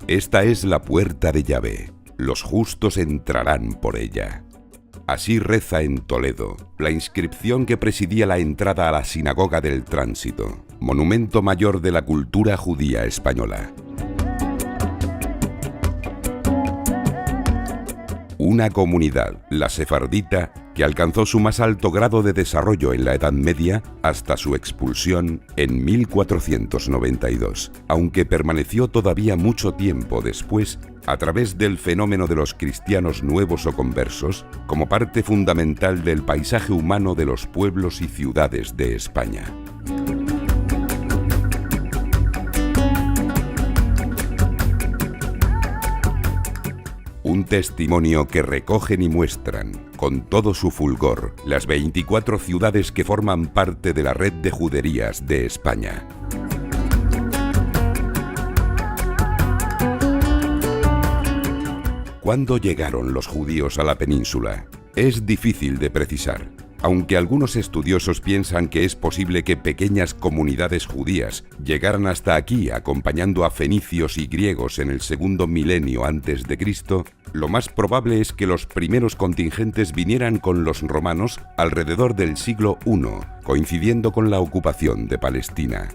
Esta es la puerta de Yahvé, los justos entrarán por ella. Así reza en Toledo la inscripción que presidía la entrada a la Sinagoga del Tránsito, monumento mayor de la cultura judía española. Una comunidad, la sefardita, que alcanzó su más alto grado de desarrollo en la Edad Media hasta su expulsión en 1492, aunque permaneció todavía mucho tiempo después a través del fenómeno de los cristianos nuevos o conversos como parte fundamental del paisaje humano de los pueblos y ciudades de España. Un testimonio que recogen y muestran, con todo su fulgor, las 24 ciudades que forman parte de la red de juderías de España. ¿Cuándo llegaron los judíos a la península? Es difícil de precisar, aunque algunos estudiosos piensan que es posible que pequeñas comunidades judías llegaran hasta aquí acompañando a fenicios y griegos en el segundo milenio antes de Cristo. Lo más probable es que los primeros contingentes vinieran con los romanos alrededor del siglo I, coincidiendo con la ocupación de Palestina.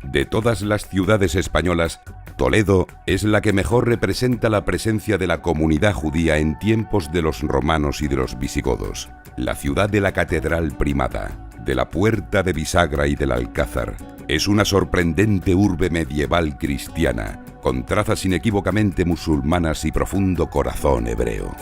De todas las ciudades españolas, Toledo es la que mejor representa la presencia de la comunidad judía en tiempos de los romanos y de los visigodos. La ciudad de la catedral primada, de la puerta de bisagra y del alcázar, es una sorprendente urbe medieval cristiana, con trazas inequívocamente musulmanas y profundo corazón hebreo.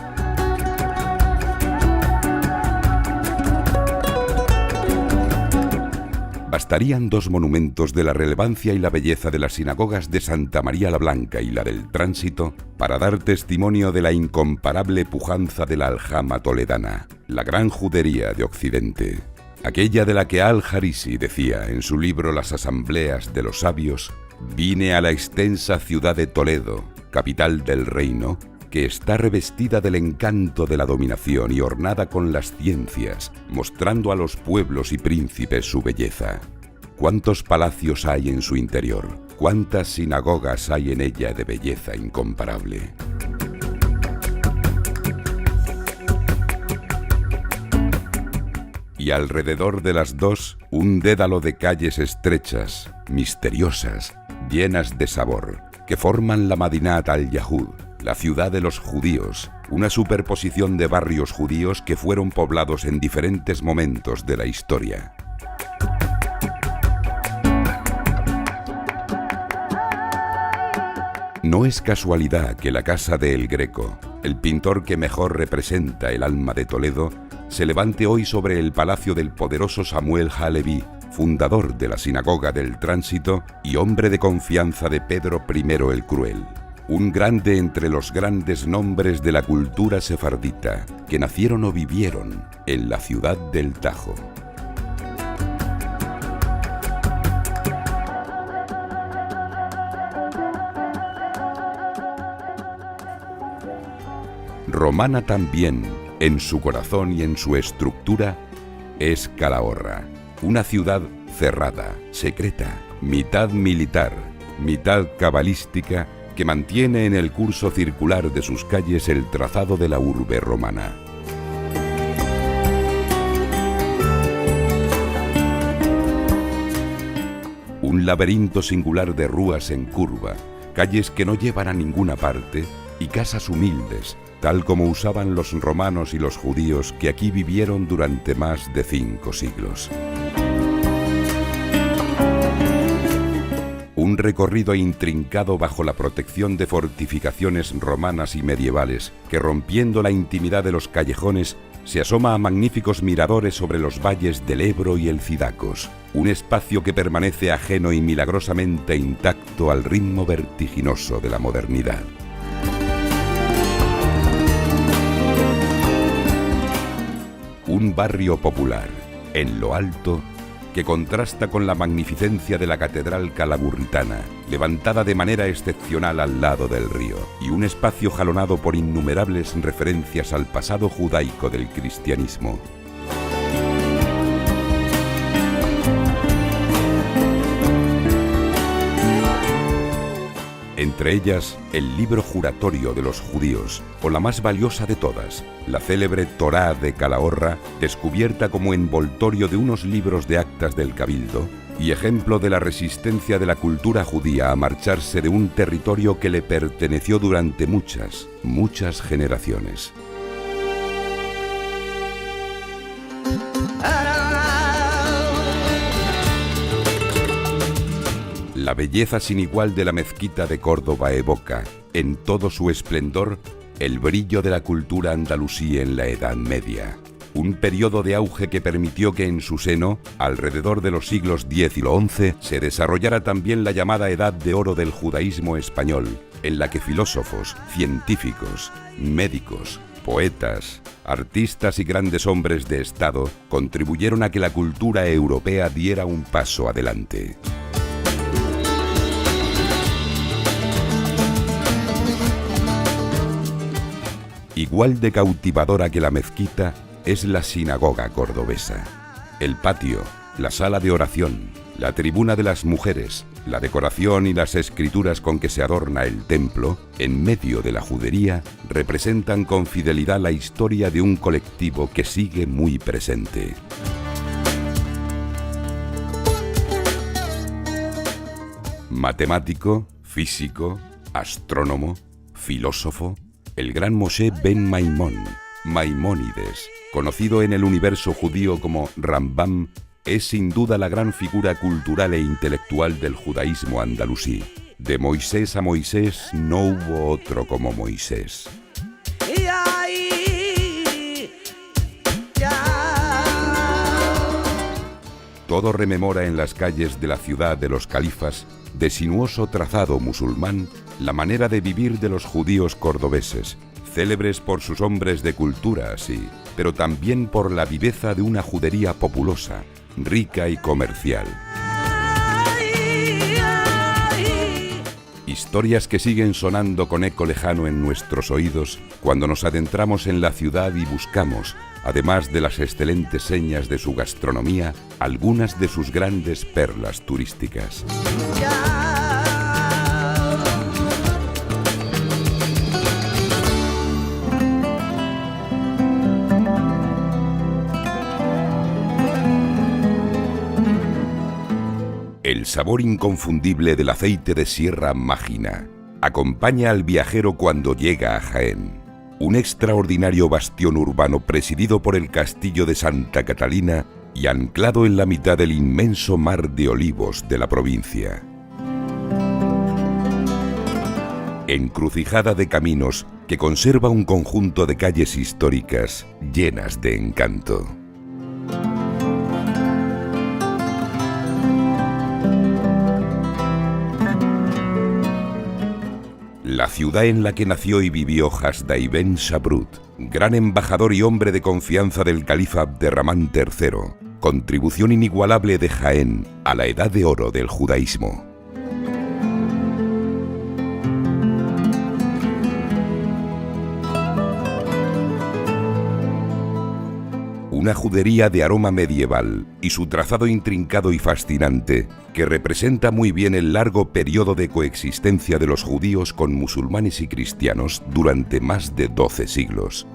Bastarían dos monumentos de la relevancia y la belleza de las sinagogas de Santa María la Blanca y la del Tránsito para dar testimonio de la incomparable pujanza de la aljama toledana, la gran judería de Occidente. Aquella de la que Al-Jarisi decía en su libro Las Asambleas de los Sabios: «Vine a la extensa ciudad de Toledo, capital del reino, que está revestida del encanto de la dominación y ornada con las ciencias, mostrando a los pueblos y príncipes su belleza. ¿Cuántos palacios hay en su interior? ¿Cuántas sinagogas hay en ella de belleza incomparable?» Y alrededor de las dos, un dédalo de calles estrechas, misteriosas, llenas de sabor, que forman la Madinat al-Yahud, la ciudad de los judíos, una superposición de barrios judíos que fueron poblados en diferentes momentos de la historia. No es casualidad que la casa de El Greco, el pintor que mejor representa el alma de Toledo, se levante hoy sobre el palacio del poderoso Samuel Halevi, fundador de la Sinagoga del Tránsito y hombre de confianza de Pedro I el Cruel. Un grande entre los grandes nombres de la cultura sefardita, que nacieron o vivieron en la ciudad del Tajo. Romana también, en su corazón y en su estructura, es Calahorra, una ciudad cerrada, secreta, mitad militar, mitad cabalística, que mantiene en el curso circular de sus calles el trazado de la urbe romana. Un laberinto singular de rúas en curva, calles que no llevan a ninguna parte y casas humildes, tal como usaban los romanos y los judíos que aquí vivieron durante más de 5 siglos. Un recorrido intrincado bajo la protección de fortificaciones romanas y medievales que, rompiendo la intimidad de los callejones, se asoma a magníficos miradores sobre los valles del Ebro y el Cidacos, un espacio que permanece ajeno y milagrosamente intacto al ritmo vertiginoso de la modernidad. Un barrio popular, en lo alto, que contrasta con la magnificencia de la catedral calagurritana, levantada de manera excepcional al lado del río, y un espacio jalonado por innumerables referencias al pasado judaico del cristianismo. entre ellas el libro juratorio de los judíos, o la más valiosa de todas, la célebre Torá de Calahorra, descubierta como envoltorio de unos libros de actas del Cabildo, y ejemplo de la resistencia de la cultura judía a marcharse de un territorio que le perteneció durante muchas, muchas generaciones. La belleza sin igual de la mezquita de Córdoba evoca, en todo su esplendor, el brillo de la cultura andalusí en la Edad Media. Un periodo de auge que permitió que en su seno, alrededor de los siglos X y XI, se desarrollara también la llamada Edad de Oro del judaísmo español, en la que filósofos, científicos, médicos, poetas, artistas y grandes hombres de Estado contribuyeron a que la cultura europea diera un paso adelante. Igual de cautivadora que la mezquita es la sinagoga cordobesa. El patio, la sala de oración, la tribuna de las mujeres, la decoración y las escrituras con que se adorna el templo, en medio de la judería, representan con fidelidad la historia de un colectivo que sigue muy presente. Matemático, físico, astrónomo, filósofo, el gran Moshe ben Maimón, Maimónides, conocido en el universo judío como Rambam, es sin duda la gran figura cultural e intelectual del judaísmo andalusí. De Moisés a Moisés no hubo otro como Moisés. Todo rememora en las calles de la ciudad de los califas, de sinuoso trazado musulmán, la manera de vivir de los judíos cordobeses, célebres por sus hombres de cultura, sí, pero también por la viveza de una judería populosa, rica y comercial. Historias que siguen sonando con eco lejano en nuestros oídos cuando nos adentramos en la ciudad y buscamos, además de las excelentes señas de su gastronomía, algunas de sus grandes perlas turísticas. El sabor inconfundible del aceite de Sierra Mágina acompaña al viajero cuando llega a Jaén, un extraordinario bastión urbano presidido por el castillo de Santa Catalina y anclado en la mitad del inmenso mar de olivos de la provincia. Encrucijada de caminos que conserva un conjunto de calles históricas llenas de encanto. La ciudad en la que nació y vivió Hasdai ben Shabrut, gran embajador y hombre de confianza del califa Abderramán III, contribución inigualable de Jaén a la edad de oro del judaísmo. Una judería de aroma medieval y su trazado intrincado y fascinante, que representa muy bien el largo periodo de coexistencia de los judíos con musulmanes y cristianos durante más de 12 siglos.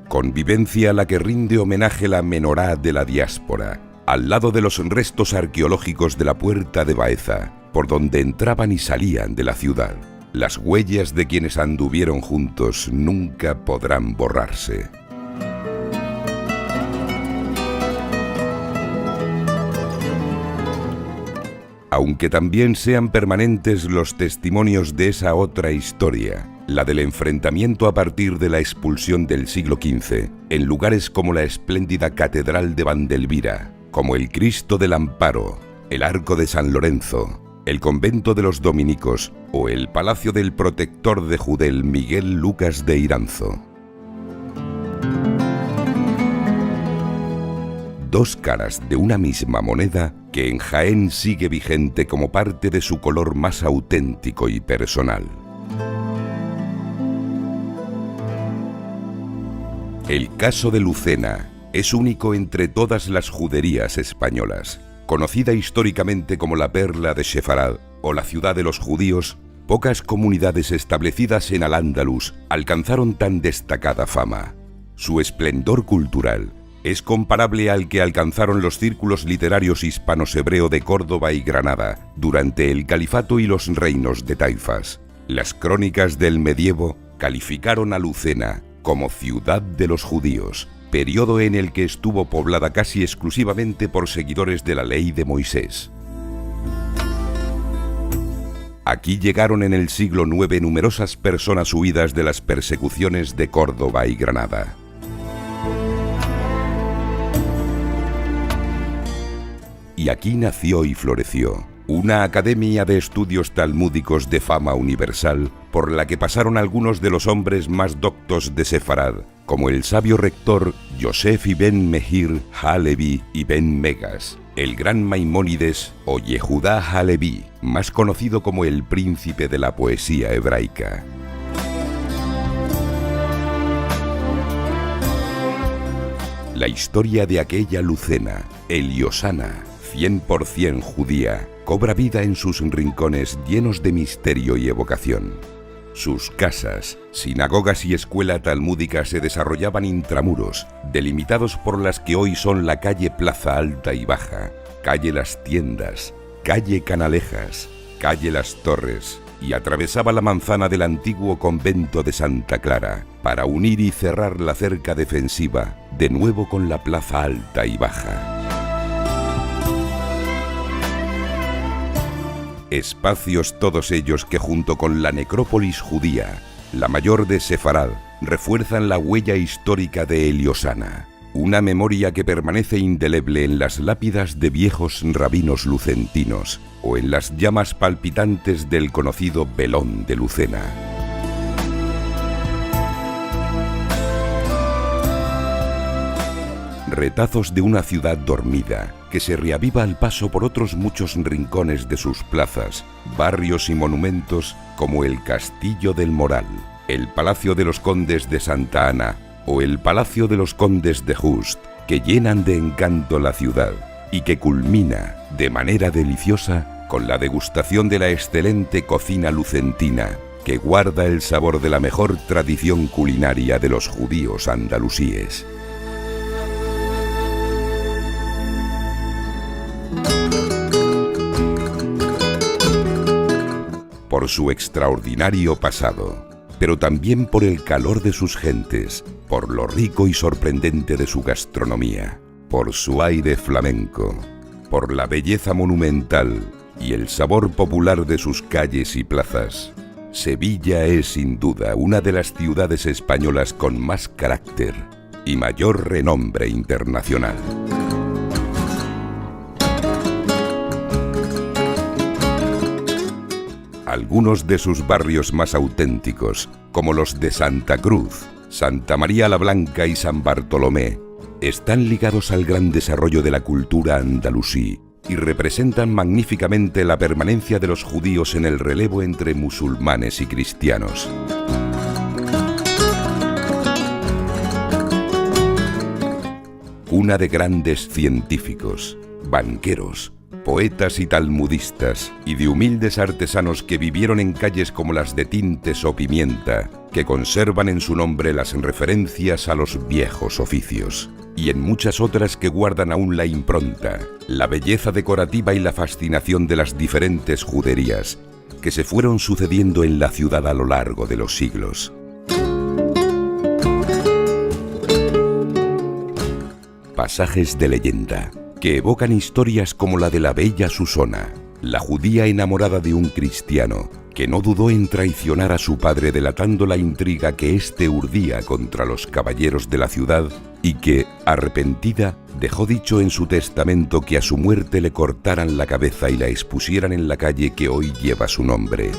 Convivencia a la que rinde homenaje la menorá de la diáspora, al lado de los restos arqueológicos de la Puerta de Baeza, por donde entraban y salían de la ciudad. Las huellas de quienes anduvieron juntos nunca podrán borrarse. Aunque también sean permanentes los testimonios de esa otra historia, la del enfrentamiento a partir de la expulsión del siglo XV, en lugares como la espléndida Catedral de Vandelvira, como el Cristo del Amparo, el Arco de San Lorenzo, el convento de los dominicos o el palacio del protector de Judel Miguel Lucas de Iranzo. Dos caras de una misma moneda que en Jaén sigue vigente como parte de su color más auténtico y personal. El caso de Lucena es único entre todas las juderías españolas. Conocida históricamente como la Perla de Sefarad o la ciudad de los judíos, pocas comunidades establecidas en Al-Ándalus alcanzaron tan destacada fama. Su esplendor cultural es comparable al que alcanzaron los círculos literarios hispanos-hebreo de Córdoba y Granada durante el califato y los reinos de taifas. Las crónicas del medievo calificaron a Lucena como ciudad de los judíos, periodo en el que estuvo poblada casi exclusivamente por seguidores de la ley de Moisés. Aquí llegaron en el siglo IX numerosas personas huidas de las persecuciones de Córdoba y Granada. Y aquí nació y floreció una academia de estudios talmúdicos de fama universal por la que pasaron algunos de los hombres más doctos de Sefarad, como el sabio rector Yosef Ibn Mehir Halevi Ibn Megas, el gran Maimónides o Yehudá Halevi, más conocido como el príncipe de la poesía hebraica. La historia de aquella Lucena, Eliosana, 100% judía, cobra vida en sus rincones llenos de misterio y evocación. Sus casas, sinagogas y escuela talmúdica se desarrollaban intramuros, delimitados por las que hoy son la calle Plaza Alta y Baja, calle Las Tiendas, calle Canalejas, calle Las Torres, y atravesaba la manzana del antiguo convento de Santa Clara para unir y cerrar la cerca defensiva de nuevo con la Plaza Alta y Baja. Espacios todos ellos que junto con la necrópolis judía, la mayor de Sefarad, refuerzan la huella histórica de Eliosana, una memoria que permanece indeleble en las lápidas de viejos rabinos lucentinos o en las llamas palpitantes del conocido velón de Lucena. Retazos de una ciudad dormida que se reaviva al paso por otros muchos rincones de sus plazas, barrios y monumentos como el Castillo del Moral, el Palacio de los Condes de Santa Ana o el Palacio de los Condes de Just, que llenan de encanto la ciudad y que culmina de manera deliciosa con la degustación de la excelente cocina lucentina que guarda el sabor de la mejor tradición culinaria de los judíos andalusíes. Por su extraordinario pasado, pero también por el calor de sus gentes, por lo rico y sorprendente de su gastronomía, por su aire flamenco, por la belleza monumental y el sabor popular de sus calles y plazas. Sevilla es sin duda una de las ciudades españolas con más carácter y mayor renombre internacional. Algunos de sus barrios más auténticos, como los de Santa Cruz, Santa María la Blanca y San Bartolomé, están ligados al gran desarrollo de la cultura andalusí y representan magníficamente la permanencia de los judíos en el relevo entre musulmanes y cristianos. Cuna de grandes científicos, banqueros, poetas y talmudistas, y de humildes artesanos que vivieron en calles como las de Tintes o Pimienta, que conservan en su nombre las referencias a los viejos oficios, y en muchas otras que guardan aún la impronta, la belleza decorativa y la fascinación de las diferentes juderías que se fueron sucediendo en la ciudad a lo largo de los siglos. Pasajes de leyenda que evocan historias como la de la bella Susona, la judía enamorada de un cristiano, que no dudó en traicionar a su padre delatando la intriga que éste urdía contra los caballeros de la ciudad y que, arrepentida, dejó dicho en su testamento que a su muerte le cortaran la cabeza y la expusieran en la calle que hoy lleva su nombre.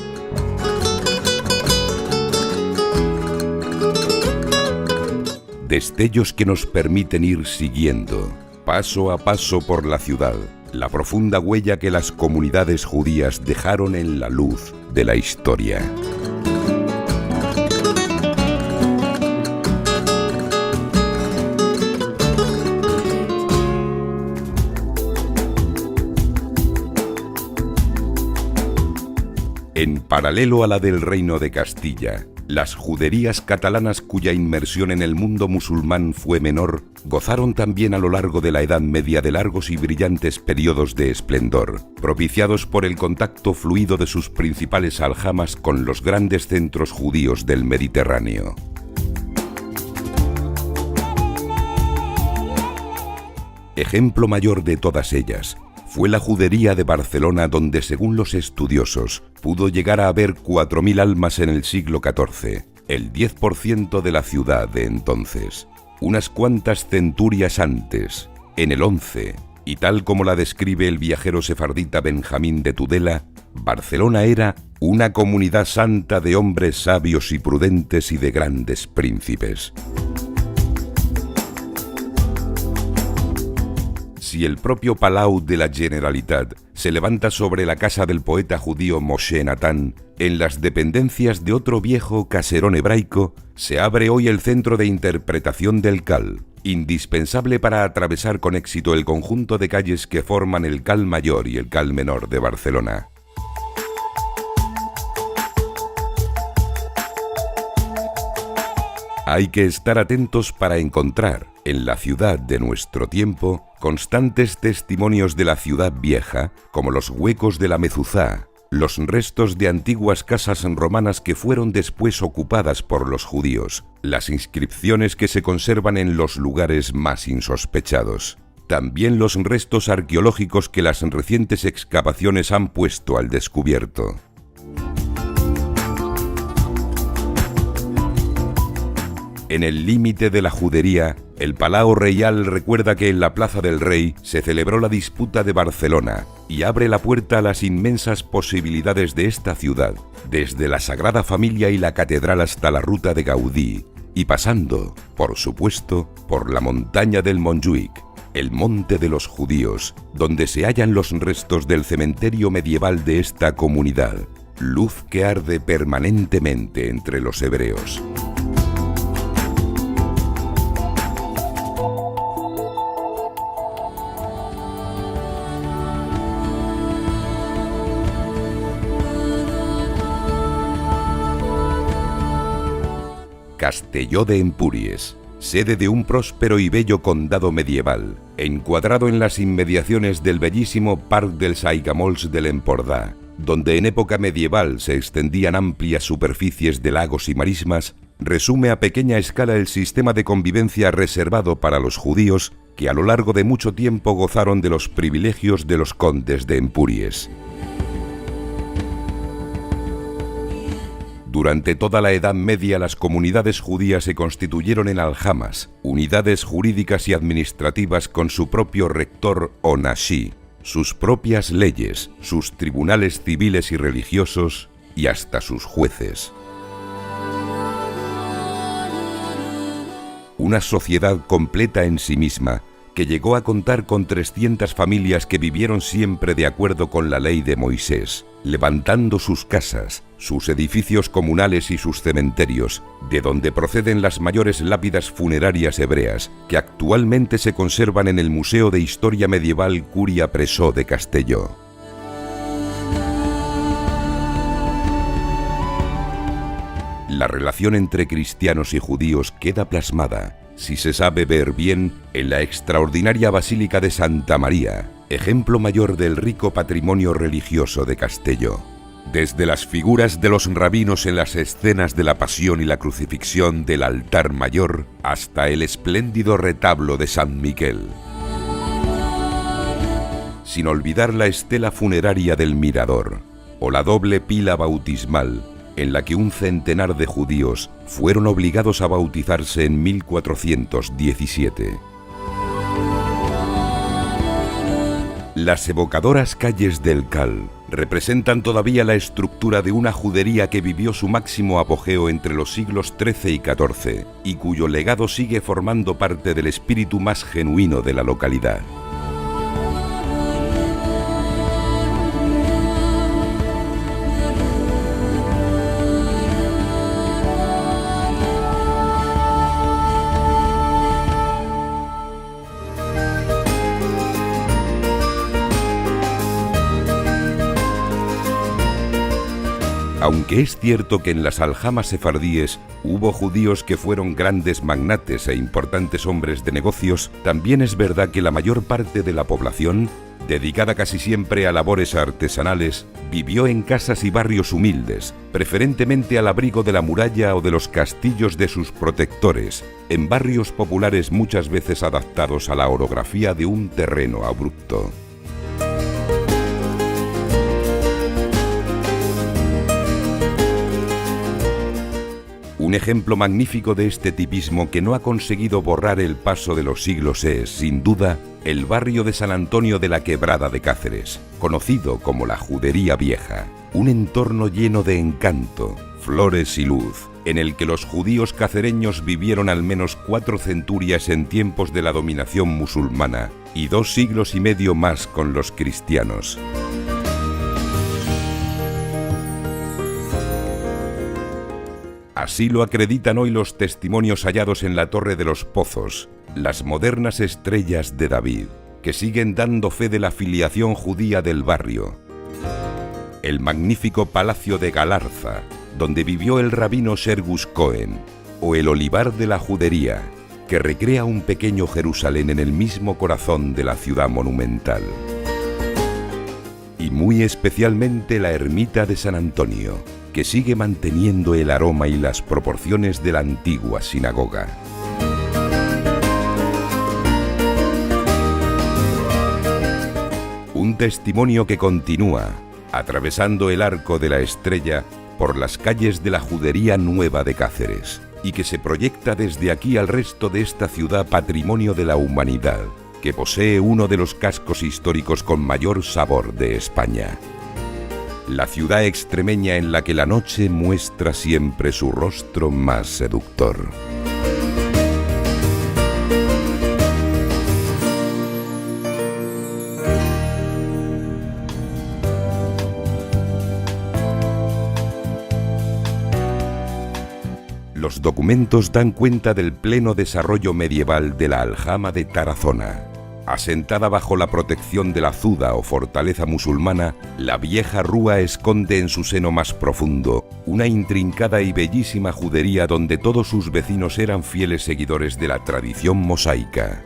Destellos que nos permiten ir siguiendo, paso a paso por la ciudad, la profunda huella que las comunidades judías dejaron en la luz de la historia. En paralelo a la del Reino de Castilla, las juderías catalanas, cuya inmersión en el mundo musulmán fue menor, gozaron también a lo largo de la Edad Media de largos y brillantes periodos de esplendor, propiciados por el contacto fluido de sus principales aljamas con los grandes centros judíos del Mediterráneo. Ejemplo mayor de todas ellas fue la judería de Barcelona, donde, según los estudiosos, pudo llegar a haber 4.000 almas en el siglo XIV, el 10% de la ciudad de entonces. Unas cuantas centurias antes, en el 11, y tal como la describe el viajero sefardita Benjamín de Tudela, Barcelona era una comunidad santa de hombres sabios y prudentes y de grandes príncipes. Si el propio Palau de la Generalitat se levanta sobre la casa del poeta judío Moshe Natán, en las dependencias de otro viejo caserón hebraico se abre hoy el centro de interpretación del Cal, indispensable para atravesar con éxito el conjunto de calles que forman el Cal Mayor y el Cal Menor de Barcelona. Hay que estar atentos para encontrar, en la ciudad de nuestro tiempo, constantes testimonios de la ciudad vieja, como los huecos de la mezuzá, los restos de antiguas casas romanas que fueron después ocupadas por los judíos, las inscripciones que se conservan en los lugares más insospechados. También los restos arqueológicos que las recientes excavaciones han puesto al descubierto. En el límite de la judería, el Palau Reial recuerda que en la Plaza del Rey se celebró la disputa de Barcelona y abre la puerta a las inmensas posibilidades de esta ciudad, desde la Sagrada Familia y la Catedral hasta la ruta de Gaudí, y pasando, por supuesto, por la montaña del Montjuïc, el monte de los judíos, donde se hallan los restos del cementerio medieval de esta comunidad, luz que arde permanentemente entre los hebreos. Castelló de Empúries, sede de un próspero y bello condado medieval, encuadrado en las inmediaciones del bellísimo Parc dels Aiguamolls de l'Empordà, donde en época medieval se extendían amplias superficies de lagos y marismas, resume a pequeña escala el sistema de convivencia reservado para los judíos que a lo largo de mucho tiempo gozaron de los privilegios de los condes de Empúries. Durante toda la Edad Media las comunidades judías se constituyeron en aljamas, unidades jurídicas y administrativas con su propio rector o nashi, sus propias leyes, sus tribunales civiles y religiosos y hasta sus jueces. Una sociedad completa en sí misma, que llegó a contar con 300 familias que vivieron siempre de acuerdo con la ley de Moisés, levantando sus casas, sus edificios comunales y sus cementerios, de donde proceden las mayores lápidas funerarias hebreas, que actualmente se conservan en el Museo de Historia Medieval Curia Presó de Castelló. La relación entre cristianos y judíos queda plasmada, si se sabe ver bien, en la extraordinaria Basílica de Santa María, ejemplo mayor del rico patrimonio religioso de Castelló. Desde las figuras de los rabinos en las escenas de la Pasión y la Crucifixión del altar mayor, hasta el espléndido retablo de San Miguel. Sin olvidar la estela funeraria del Mirador, o la doble pila bautismal, en la que un centenar de judíos fueron obligados a bautizarse en 1417. Las evocadoras calles del Cal representan todavía la estructura de una judería que vivió su máximo apogeo entre los siglos XIII y XIV y cuyo legado sigue formando parte del espíritu más genuino de la localidad. Aunque es cierto que en las aljamas sefardíes hubo judíos que fueron grandes magnates e importantes hombres de negocios, también es verdad que la mayor parte de la población, dedicada casi siempre a labores artesanales, vivió en casas y barrios humildes, preferentemente al abrigo de la muralla o de los castillos de sus protectores, en barrios populares muchas veces adaptados a la orografía de un terreno abrupto. Un ejemplo magnífico de este tipismo que no ha conseguido borrar el paso de los siglos es, sin duda, el barrio de San Antonio de la Quebrada de Cáceres, conocido como la Judería Vieja, un entorno lleno de encanto, flores y luz, en el que los judíos cacereños vivieron al menos 4 centurias en tiempos de la dominación musulmana y 2 siglos y medio más con los cristianos. Así lo acreditan hoy los testimonios hallados en la Torre de los Pozos, las modernas estrellas de David, que siguen dando fe de la filiación judía del barrio. El magnífico Palacio de Galarza, donde vivió el rabino Sergus Cohen, o el Olivar de la Judería, que recrea un pequeño Jerusalén en el mismo corazón de la ciudad monumental. Y muy especialmente la ermita de San Antonio, que sigue manteniendo el aroma y las proporciones de la antigua sinagoga. Un testimonio que continúa, atravesando el Arco de la Estrella por las calles de la Judería Nueva de Cáceres, y que se proyecta desde aquí al resto de esta ciudad patrimonio de la humanidad, que posee uno de los cascos históricos con mayor sabor de España. La ciudad extremeña en la que la noche muestra siempre su rostro más seductor. Los documentos dan cuenta del pleno desarrollo medieval de la aljama de Tarazona. Asentada bajo la protección de la Zuda o fortaleza musulmana, la vieja rúa esconde en su seno más profundo una intrincada y bellísima judería donde todos sus vecinos eran fieles seguidores de la tradición mosaica.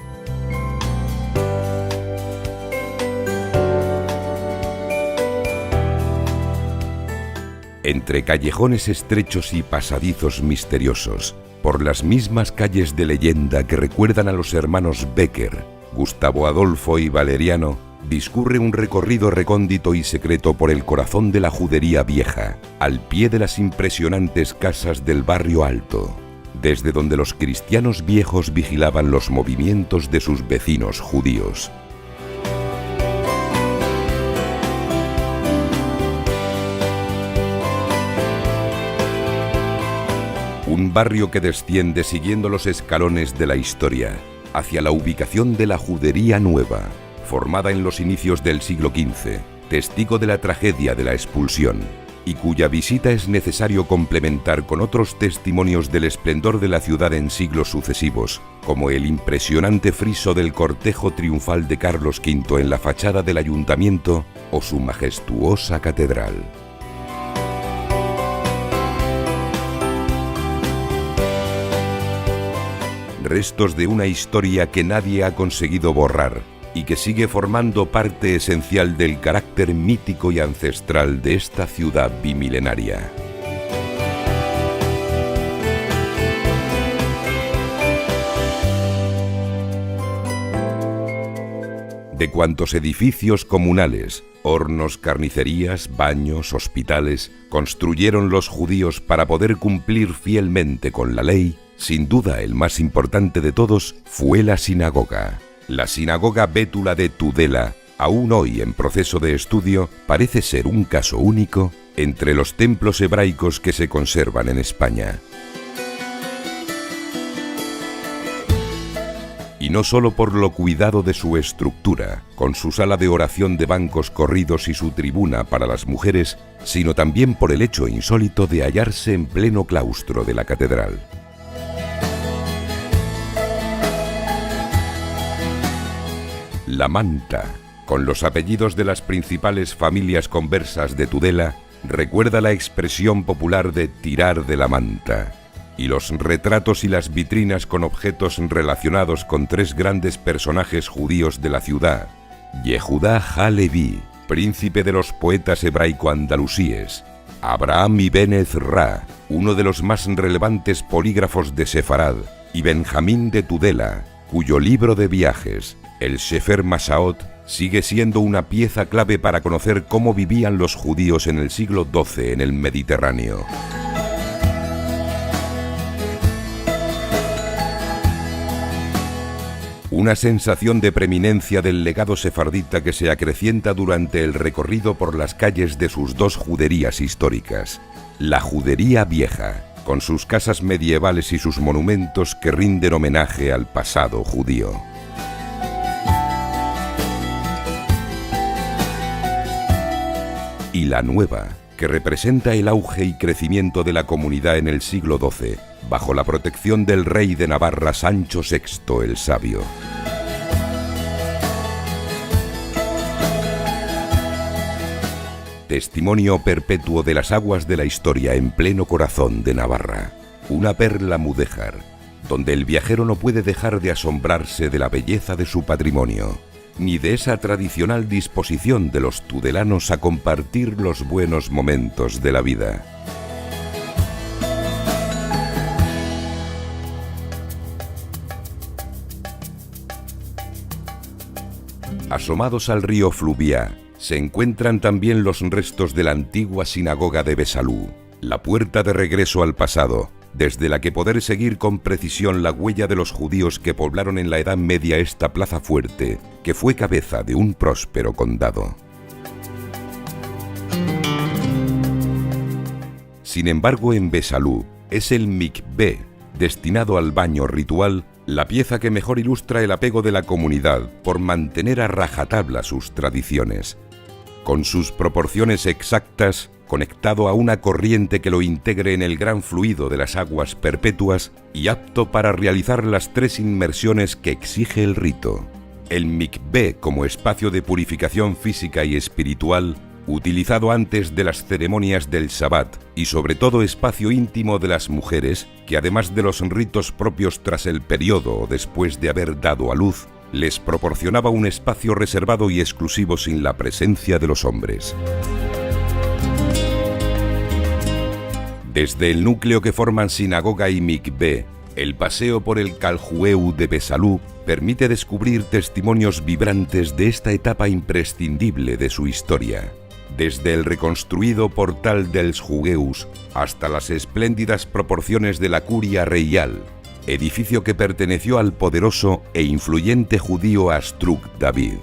Entre callejones estrechos y pasadizos misteriosos, por las mismas calles de leyenda que recuerdan a los hermanos Becker, Gustavo Adolfo y Valeriano, discurre un recorrido recóndito y secreto por el corazón de la Judería Vieja, al pie de las impresionantes casas del barrio alto, desde donde los cristianos viejos vigilaban los movimientos de sus vecinos judíos. Un barrio que desciende siguiendo los escalones de la historia, hacia la ubicación de la Judería Nueva, formada en los inicios del siglo XV, testigo de la tragedia de la expulsión, y cuya visita es necesario complementar con otros testimonios del esplendor de la ciudad en siglos sucesivos, como el impresionante friso del cortejo triunfal de Carlos V en la fachada del ayuntamiento o su majestuosa catedral. Restos de una historia que nadie ha conseguido borrar y que sigue formando parte esencial del carácter mítico y ancestral de esta ciudad bimilenaria. De cuantos edificios comunales, hornos, carnicerías, baños, hospitales, construyeron los judíos para poder cumplir fielmente con la ley, sin duda el más importante de todos fue la sinagoga. La sinagoga bétula de Tudela, aún hoy en proceso de estudio, parece ser un caso único entre los templos hebraicos que se conservan en España. Y no solo por lo cuidado de su estructura, con su sala de oración de bancos corridos y su tribuna para las mujeres, sino también por el hecho insólito de hallarse en pleno claustro de la catedral. La Manta, con los apellidos de las principales familias conversas de Tudela, recuerda la expresión popular de tirar de la manta, y los retratos y las vitrinas con objetos relacionados con tres grandes personajes judíos de la ciudad: Yehudá ha-Leví, príncipe de los poetas hebraico-andalusíes; Abraham ibn Ezra, uno de los más relevantes polígrafos de Sefarad; y Benjamín de Tudela, cuyo libro de viajes, el Sefer Masaot, sigue siendo una pieza clave para conocer cómo vivían los judíos en el siglo XII en el Mediterráneo. Una sensación de preeminencia del legado sefardita que se acrecienta durante el recorrido por las calles de sus dos juderías históricas: la Judería Vieja, con sus casas medievales y sus monumentos que rinden homenaje al pasado judío, y la Nueva, que representa el auge y crecimiento de la comunidad en el siglo XII, bajo la protección del rey de Navarra Sancho VI el Sabio. Testimonio perpetuo de las aguas de la historia en pleno corazón de Navarra, una perla mudéjar, donde el viajero no puede dejar de asombrarse de la belleza de su patrimonio, ni de esa tradicional disposición de los tudelanos a compartir los buenos momentos de la vida. Asomados al río Fluviá, se encuentran también los restos de la antigua sinagoga de Besalú, la puerta de regreso al pasado, desde la que poder seguir con precisión la huella de los judíos que poblaron en la Edad Media esta plaza fuerte, que fue cabeza de un próspero condado. Sin embargo, en Besalú es el mikvé, destinado al baño ritual, la pieza que mejor ilustra el apego de la comunidad por mantener a rajatabla sus tradiciones. Con sus proporciones exactas, conectado a una corriente que lo integre en el gran fluido de las aguas perpetuas y apto para realizar las tres inmersiones que exige el rito. El mikvé como espacio de purificación física y espiritual, utilizado antes de las ceremonias del Sabbat y sobre todo espacio íntimo de las mujeres, que además de los ritos propios tras el periodo o después de haber dado a luz, les proporcionaba un espacio reservado y exclusivo sin la presencia de los hombres. Desde el núcleo que forman sinagoga y mikvé, el paseo por el Caljueu de Besalú permite descubrir testimonios vibrantes de esta etapa imprescindible de su historia. Desde el reconstruido portal dels Jugueus hasta las espléndidas proporciones de la Curia Reial, edificio que perteneció al poderoso e influyente judío Astruk David.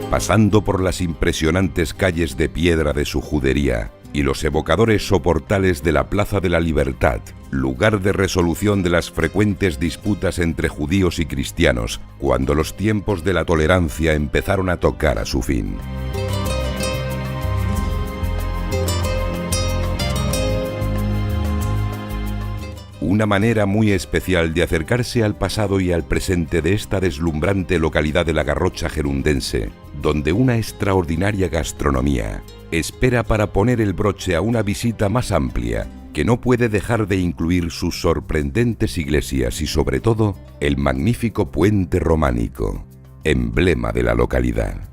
Pasando por las impresionantes calles de piedra de su judería y los evocadores soportales de la Plaza de la Libertad, lugar de resolución de las frecuentes disputas entre judíos y cristianos, cuando los tiempos de la tolerancia empezaron a tocar a su fin. Una manera muy especial de acercarse al pasado y al presente de esta deslumbrante localidad de la Garrocha gerundense, donde una extraordinaria gastronomía espera para poner el broche a una visita más amplia, que no puede dejar de incluir sus sorprendentes iglesias y sobre todo el magnífico puente románico, emblema de la localidad.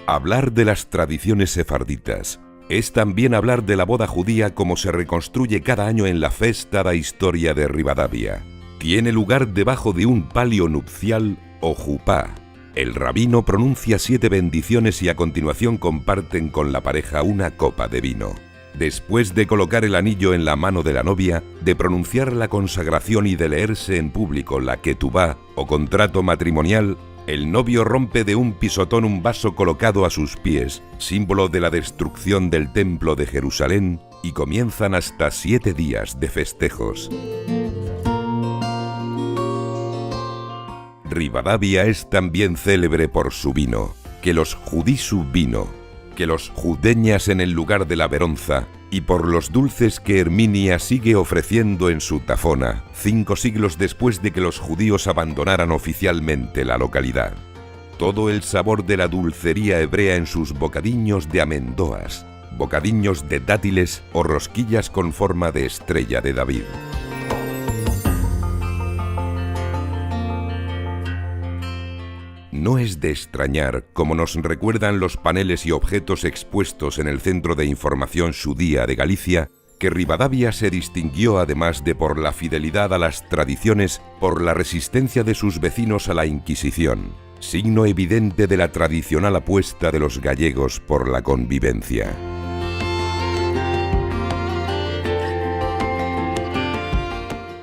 Hablar de las tradiciones sefarditas es también hablar de la boda judía como se reconstruye cada año en la Festa da Historia de Rivadavia. Tiene lugar debajo de un palio nupcial o jupá. El rabino pronuncia 7 bendiciones y a continuación comparten con la pareja una copa de vino. Después de colocar el anillo en la mano de la novia, de pronunciar la consagración y de leerse en público la ketubá o contrato matrimonial, el novio rompe de un pisotón un vaso colocado a sus pies, símbolo de la destrucción del templo de Jerusalén, y comienzan hasta 7 días de festejos. Rivadavia es también célebre por su vino, que los Judisu vino, que los judeñas en el lugar de la Veronza, y por los dulces que Herminia sigue ofreciendo en su Tafona, 5 siglos después de que los judíos abandonaran oficialmente la localidad. Todo el sabor de la dulcería hebrea en sus bocadiños de amendoas, bocadiños de dátiles o rosquillas con forma de estrella de David. No es de extrañar, como nos recuerdan los paneles y objetos expuestos en el Centro de Información Judía de Galicia, que Ribadavia se distinguió además de por la fidelidad a las tradiciones, por la resistencia de sus vecinos a la Inquisición, signo evidente de la tradicional apuesta de los gallegos por la convivencia.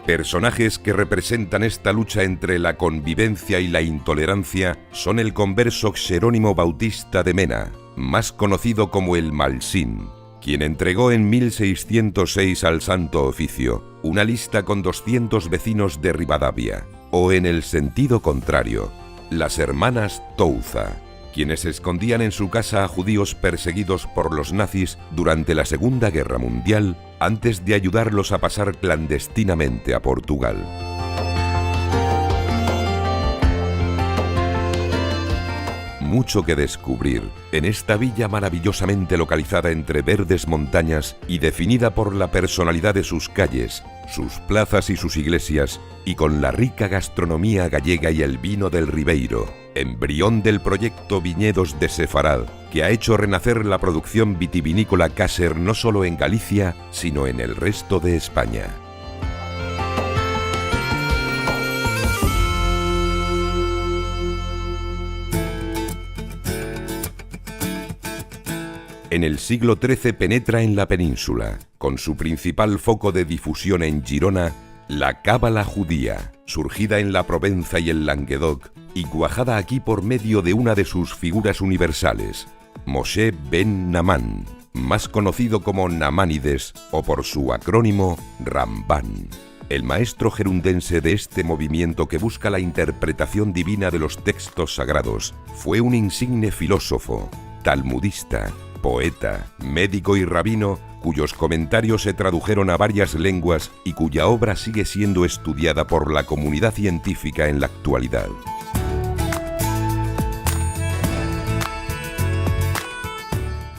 Personajes que representan esta lucha entre la convivencia y la intolerancia son el converso Jerónimo Bautista de Mena, más conocido como el Malsín, quien entregó en 1606 al Santo Oficio una lista con 200 vecinos de Ribadavia, o en el sentido contrario, las hermanas Touza, quienes escondían en su casa a judíos perseguidos por los nazis durante la Segunda Guerra Mundial, antes de ayudarlos a pasar clandestinamente a Portugal. Mucho que descubrir en esta villa maravillosamente localizada entre verdes montañas y definida por la personalidad de sus calles, sus plazas y sus iglesias, y con la rica gastronomía gallega y el vino del Ribeiro, embrión del proyecto Viñedos de Sefarad, que ha hecho renacer la producción vitivinícola Caser no solo en Galicia, sino en el resto de España. En el siglo XIII penetra en la península, con su principal foco de difusión en Girona, la cábala judía, surgida en la Provenza y el Languedoc, y cuajada aquí por medio de una de sus figuras universales, Moshe ben Namán, más conocido como Namánides o por su acrónimo Rambán. El maestro gerundense de este movimiento que busca la interpretación divina de los textos sagrados fue un insigne filósofo, talmudista, poeta, médico y rabino, cuyos comentarios se tradujeron a varias lenguas y cuya obra sigue siendo estudiada por la comunidad científica en la actualidad.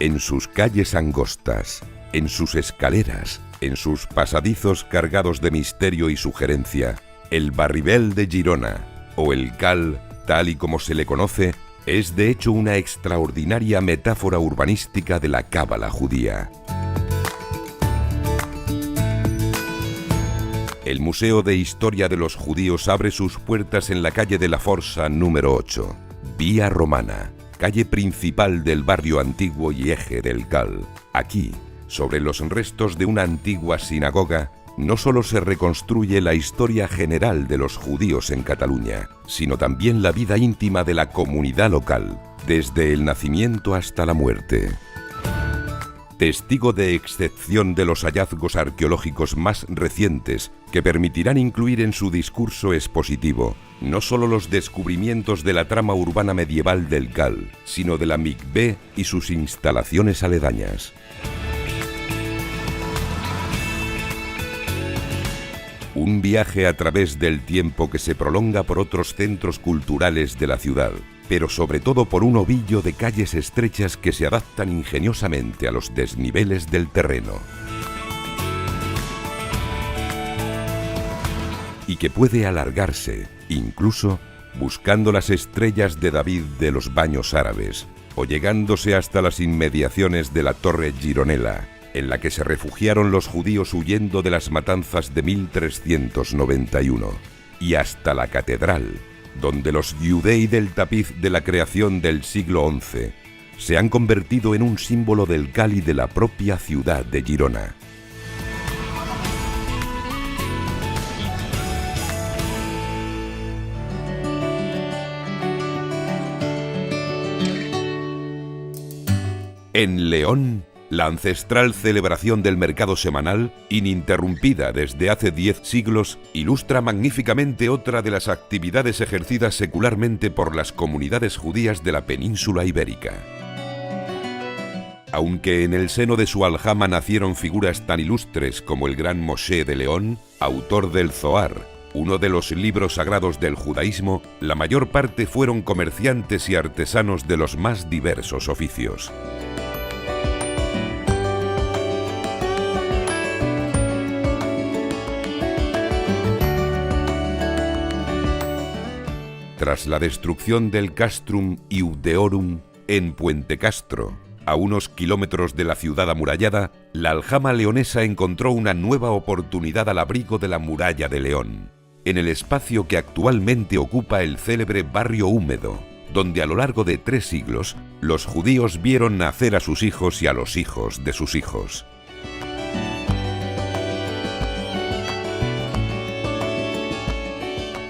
En sus calles angostas, en sus escaleras, en sus pasadizos cargados de misterio y sugerencia, el Barribel de Girona, o el Cal, tal y como se le conoce, es de hecho una extraordinaria metáfora urbanística de la cábala judía. El Museo de Historia de los Judíos abre sus puertas en la calle de la Força número 8, Vía Romana, calle principal del barrio antiguo y eje del Cal. Aquí, sobre los restos de una antigua sinagoga, no solo se reconstruye la historia general de los judíos en Cataluña, sino también la vida íntima de la comunidad local, desde el nacimiento hasta la muerte. Testigo de excepción de los hallazgos arqueológicos más recientes que permitirán incluir en su discurso expositivo no solo los descubrimientos de la trama urbana medieval del Cal, sino de la Mikvé y sus instalaciones aledañas. Un viaje a través del tiempo que se prolonga por otros centros culturales de la ciudad, pero sobre todo por un ovillo de calles estrechas que se adaptan ingeniosamente a los desniveles del terreno. Y que puede alargarse, incluso, buscando las estrellas de David de los Baños Árabes, o llegándose hasta las inmediaciones de la Torre Gironella, en la que se refugiaron los judíos huyendo de las matanzas de 1391, y hasta la catedral, donde los Iudei del tapiz de la creación del siglo XI se han convertido en un símbolo del Cal y de la propia ciudad de Girona. En León, la ancestral celebración del mercado semanal, ininterrumpida desde hace 10 siglos, ilustra magníficamente otra de las actividades ejercidas secularmente por las comunidades judías de la península ibérica. Aunque en el seno de su aljama nacieron figuras tan ilustres como el gran Moshe de León, autor del Zohar, uno de los libros sagrados del judaísmo, la mayor parte fueron comerciantes y artesanos de los más diversos oficios. Tras la destrucción del Castrum Iudeorum en Puente Castro, a unos kilómetros de la ciudad amurallada, la aljama leonesa encontró una nueva oportunidad al abrigo de la muralla de León, en el espacio que actualmente ocupa el célebre barrio húmedo, donde a lo largo de 3 siglos los judíos vieron nacer a sus hijos y a los hijos de sus hijos.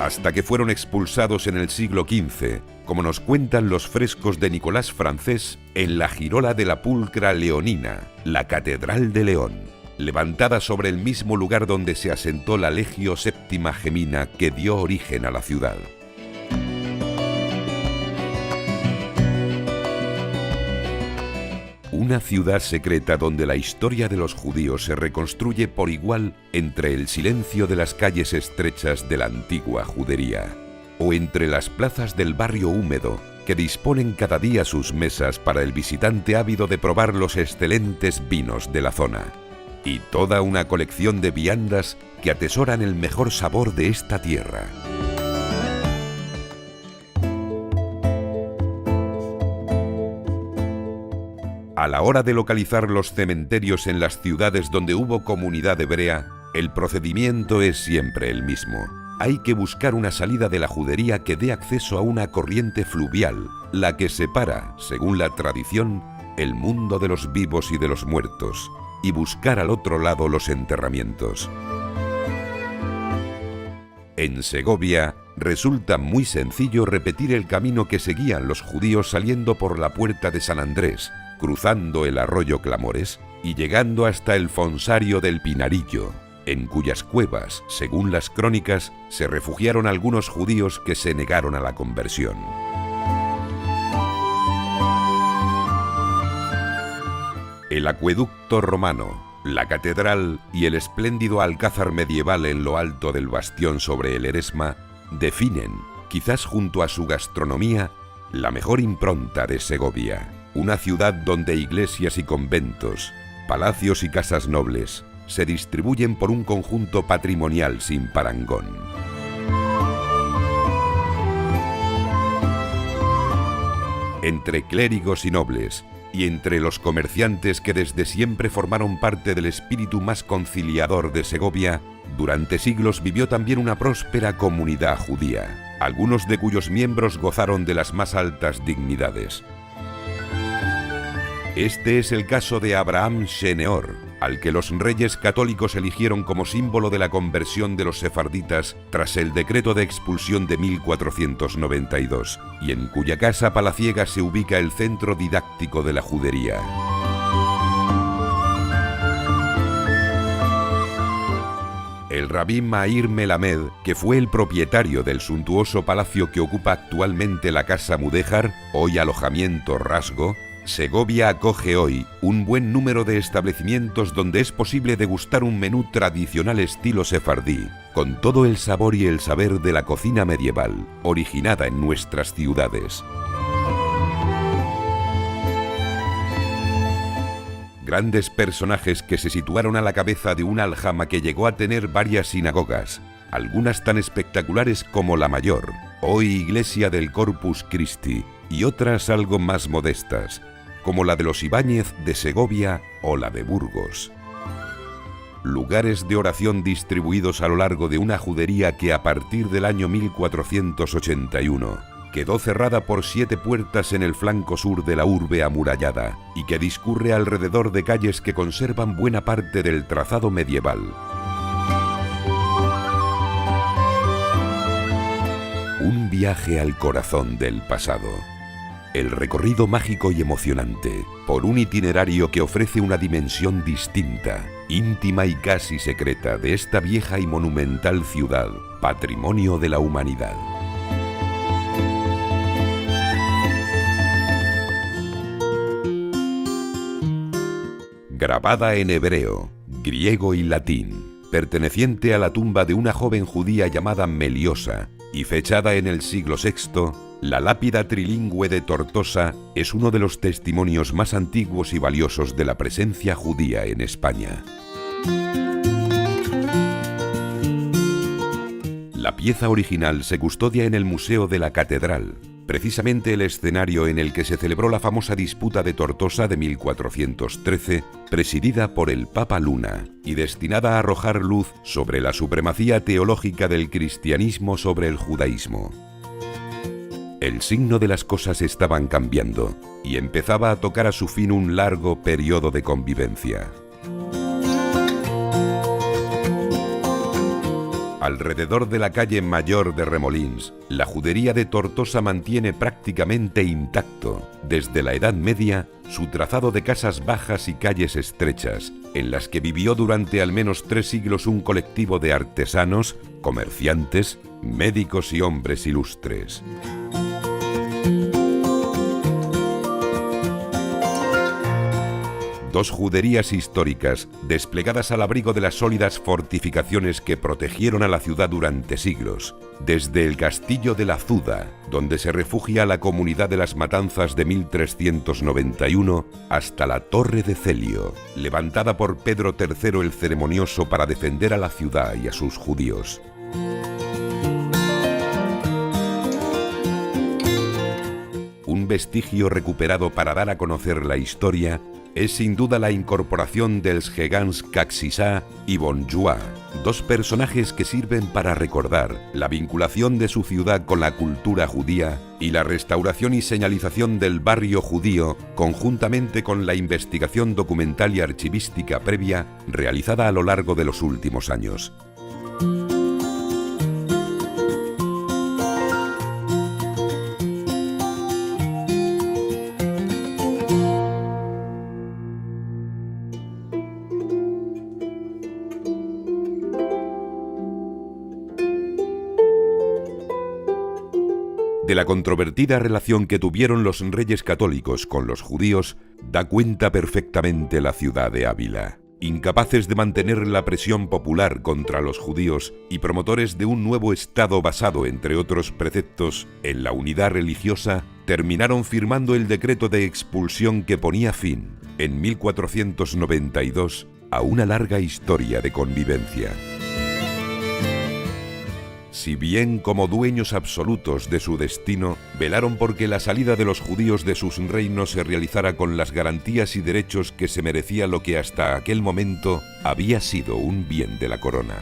Hasta que fueron expulsados en el siglo XV, como nos cuentan los frescos de Nicolás Francés en la girola de la Pulcra Leonina, la Catedral de León, levantada sobre el mismo lugar donde se asentó la Legio Séptima Gemina que dio origen a la ciudad. Una ciudad secreta donde la historia de los judíos se reconstruye por igual entre el silencio de las calles estrechas de la antigua judería, o entre las plazas del barrio húmedo que disponen cada día sus mesas para el visitante ávido de probar los excelentes vinos de la zona, y toda una colección de viandas que atesoran el mejor sabor de esta tierra. A la hora de localizar los cementerios en las ciudades donde hubo comunidad hebrea, el procedimiento es siempre el mismo. Hay que buscar una salida de la judería que dé acceso a una corriente fluvial, la que separa, según la tradición, el mundo de los vivos y de los muertos, y buscar al otro lado los enterramientos. En Segovia resulta muy sencillo repetir el camino que seguían los judíos saliendo por la puerta de San Andrés, cruzando el arroyo Clamores y llegando hasta el Fonsario del Pinarillo, en cuyas cuevas, según las crónicas, se refugiaron algunos judíos que se negaron a la conversión. El acueducto romano, la catedral y el espléndido alcázar medieval en lo alto del bastión sobre el Eresma definen, quizás junto a su gastronomía, la mejor impronta de Segovia. Una ciudad donde iglesias y conventos, palacios y casas nobles se distribuyen por un conjunto patrimonial sin parangón. Entre clérigos y nobles, y entre los comerciantes que desde siempre formaron parte del espíritu más conciliador de Segovia, durante siglos vivió también una próspera comunidad judía, algunos de cuyos miembros gozaron de las más altas dignidades. Este es el caso de Abraham Sheneor, al que los reyes católicos eligieron como símbolo de la conversión de los sefarditas tras el decreto de expulsión de 1492, y en cuya casa palaciega se ubica el centro didáctico de la judería. El rabí Meir Melamed, que fue el propietario del suntuoso palacio que ocupa actualmente la Casa Mudéjar, hoy alojamiento Rasgo, Segovia acoge hoy un buen número de establecimientos donde es posible degustar un menú tradicional estilo sefardí, con todo el sabor y el saber de la cocina medieval, originada en nuestras ciudades. Grandes personajes que se situaron a la cabeza de una aljama que llegó a tener varias sinagogas, algunas tan espectaculares como la mayor, hoy iglesia del Corpus Christi, y otras algo más modestas, como la de los Ibáñez de Segovia o la de Burgos. Lugares de oración distribuidos a lo largo de una judería que a partir del año 1481 quedó cerrada por 7 puertas en el flanco sur de la urbe amurallada y que discurre alrededor de calles que conservan buena parte del trazado medieval. Un viaje al corazón del pasado. El recorrido mágico y emocionante por un itinerario que ofrece una dimensión distinta, íntima y casi secreta de esta vieja y monumental ciudad, patrimonio de la humanidad. grabada en hebreo, griego y latín, perteneciente a la tumba de una joven judía llamada Meliosa y fechada en el siglo VI, la lápida trilingüe de Tortosa es uno de los testimonios más antiguos y valiosos de la presencia judía en España. La pieza original se custodia en el Museo de la Catedral, precisamente el escenario en el que se celebró la famosa disputa de Tortosa de 1413, presidida por el Papa Luna, y destinada a arrojar luz sobre la supremacía teológica del cristianismo sobre el judaísmo. El signo de las cosas estaban cambiando, y empezaba a tocar a su fin un largo periodo de convivencia. Alrededor de la calle Mayor de Remolins, la judería de Tortosa mantiene prácticamente intacto, desde la Edad Media, su trazado de casas bajas y calles estrechas, en las que vivió durante al menos 3 siglos un colectivo de artesanos, comerciantes, médicos y hombres ilustres. Dos juderías históricas desplegadas al abrigo de las sólidas fortificaciones que protegieron a la ciudad durante siglos, desde el castillo de la Azuda, donde se refugia la comunidad de las Matanzas de 1391, hasta la Torre de Celio, levantada por Pedro III el Ceremonioso para defender a la ciudad y a sus judíos. Un vestigio recuperado para dar a conocer la historia es sin duda la incorporación dels gegants Caxisá y Bonjoie, dos personajes que sirven para recordar la vinculación de su ciudad con la cultura judía y la restauración y señalización del barrio judío, conjuntamente con la investigación documental y archivística previa realizada a lo largo de los últimos años. De la controvertida relación que tuvieron los reyes católicos con los judíos, da cuenta perfectamente la ciudad de Ávila. Incapaces de mantener la presión popular contra los judíos y promotores de un nuevo Estado basado, entre otros preceptos, en la unidad religiosa, terminaron firmando el decreto de expulsión que ponía fin, en 1492, a una larga historia de convivencia. Si bien como dueños absolutos de su destino, velaron porque la salida de los judíos de sus reinos se realizara con las garantías y derechos que se merecía lo que hasta aquel momento había sido un bien de la corona.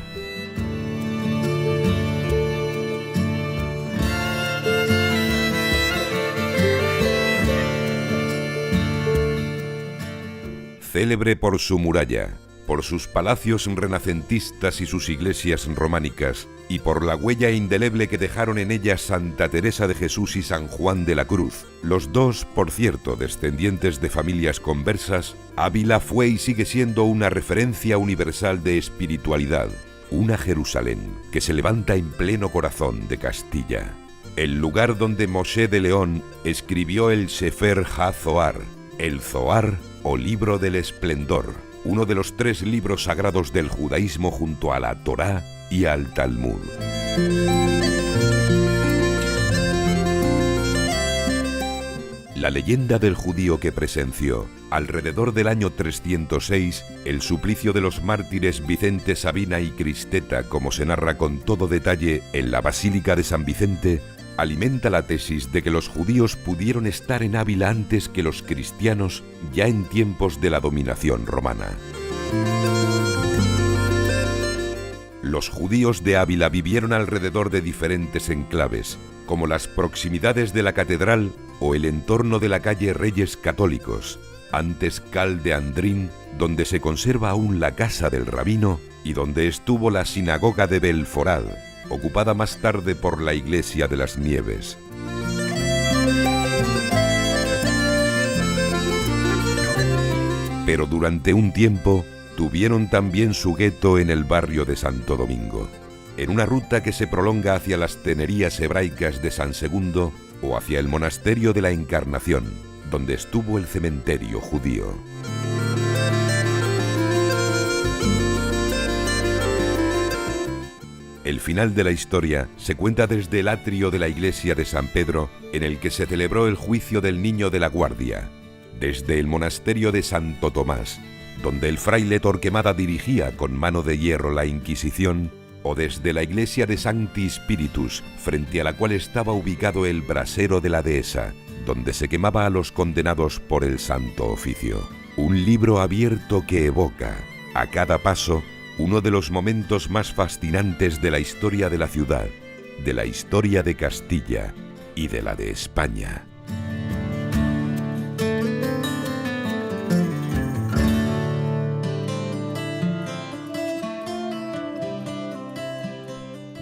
Célebre por su muralla, por sus palacios renacentistas y sus iglesias románicas, y por la huella indeleble que dejaron en ellas Santa Teresa de Jesús y San Juan de la Cruz, los dos, por cierto, descendientes de familias conversas, Ávila fue y sigue siendo una referencia universal de espiritualidad, una Jerusalén que se levanta en pleno corazón de Castilla, el lugar donde Moshe de León escribió el Sefer HaZohar, el Zohar o Libro del Esplendor, uno de los 3 libros sagrados del judaísmo junto a la Torá y al Talmud. La leyenda del judío que presenció, alrededor del año 306, el suplicio de los mártires Vicente, Sabina y Cristeta, como se narra con todo detalle en la Basílica de San Vicente, alimenta la tesis de que los judíos pudieron estar en Ávila antes que los cristianos, ya en tiempos de la dominación romana. Los judíos de Ávila vivieron alrededor de diferentes enclaves, como las proximidades de la catedral o el entorno de la calle Reyes Católicos, antes Cal de Andrín, donde se conserva aún la casa del rabino y donde estuvo la sinagoga de Belforad, ocupada más tarde por la Iglesia de las Nieves. Pero durante un tiempo tuvieron también su gueto en el barrio de Santo Domingo, en una ruta que se prolonga hacia las tenerías hebraicas de San Segundo o hacia el monasterio de la Encarnación, donde estuvo el cementerio judío. El final de la historia se cuenta desde el atrio de la iglesia de San Pedro, en el que se celebró el juicio del niño de la Guardia, desde el monasterio de Santo Tomás, donde el fraile Torquemada dirigía con mano de hierro la Inquisición, o desde la iglesia de Sancti Spiritus, frente a la cual estaba ubicado el brasero de la dehesa, donde se quemaba a los condenados por el Santo Oficio. Un libro abierto que evoca, a cada paso, uno de los momentos más fascinantes de la historia de la ciudad, de la historia de Castilla y de la de España.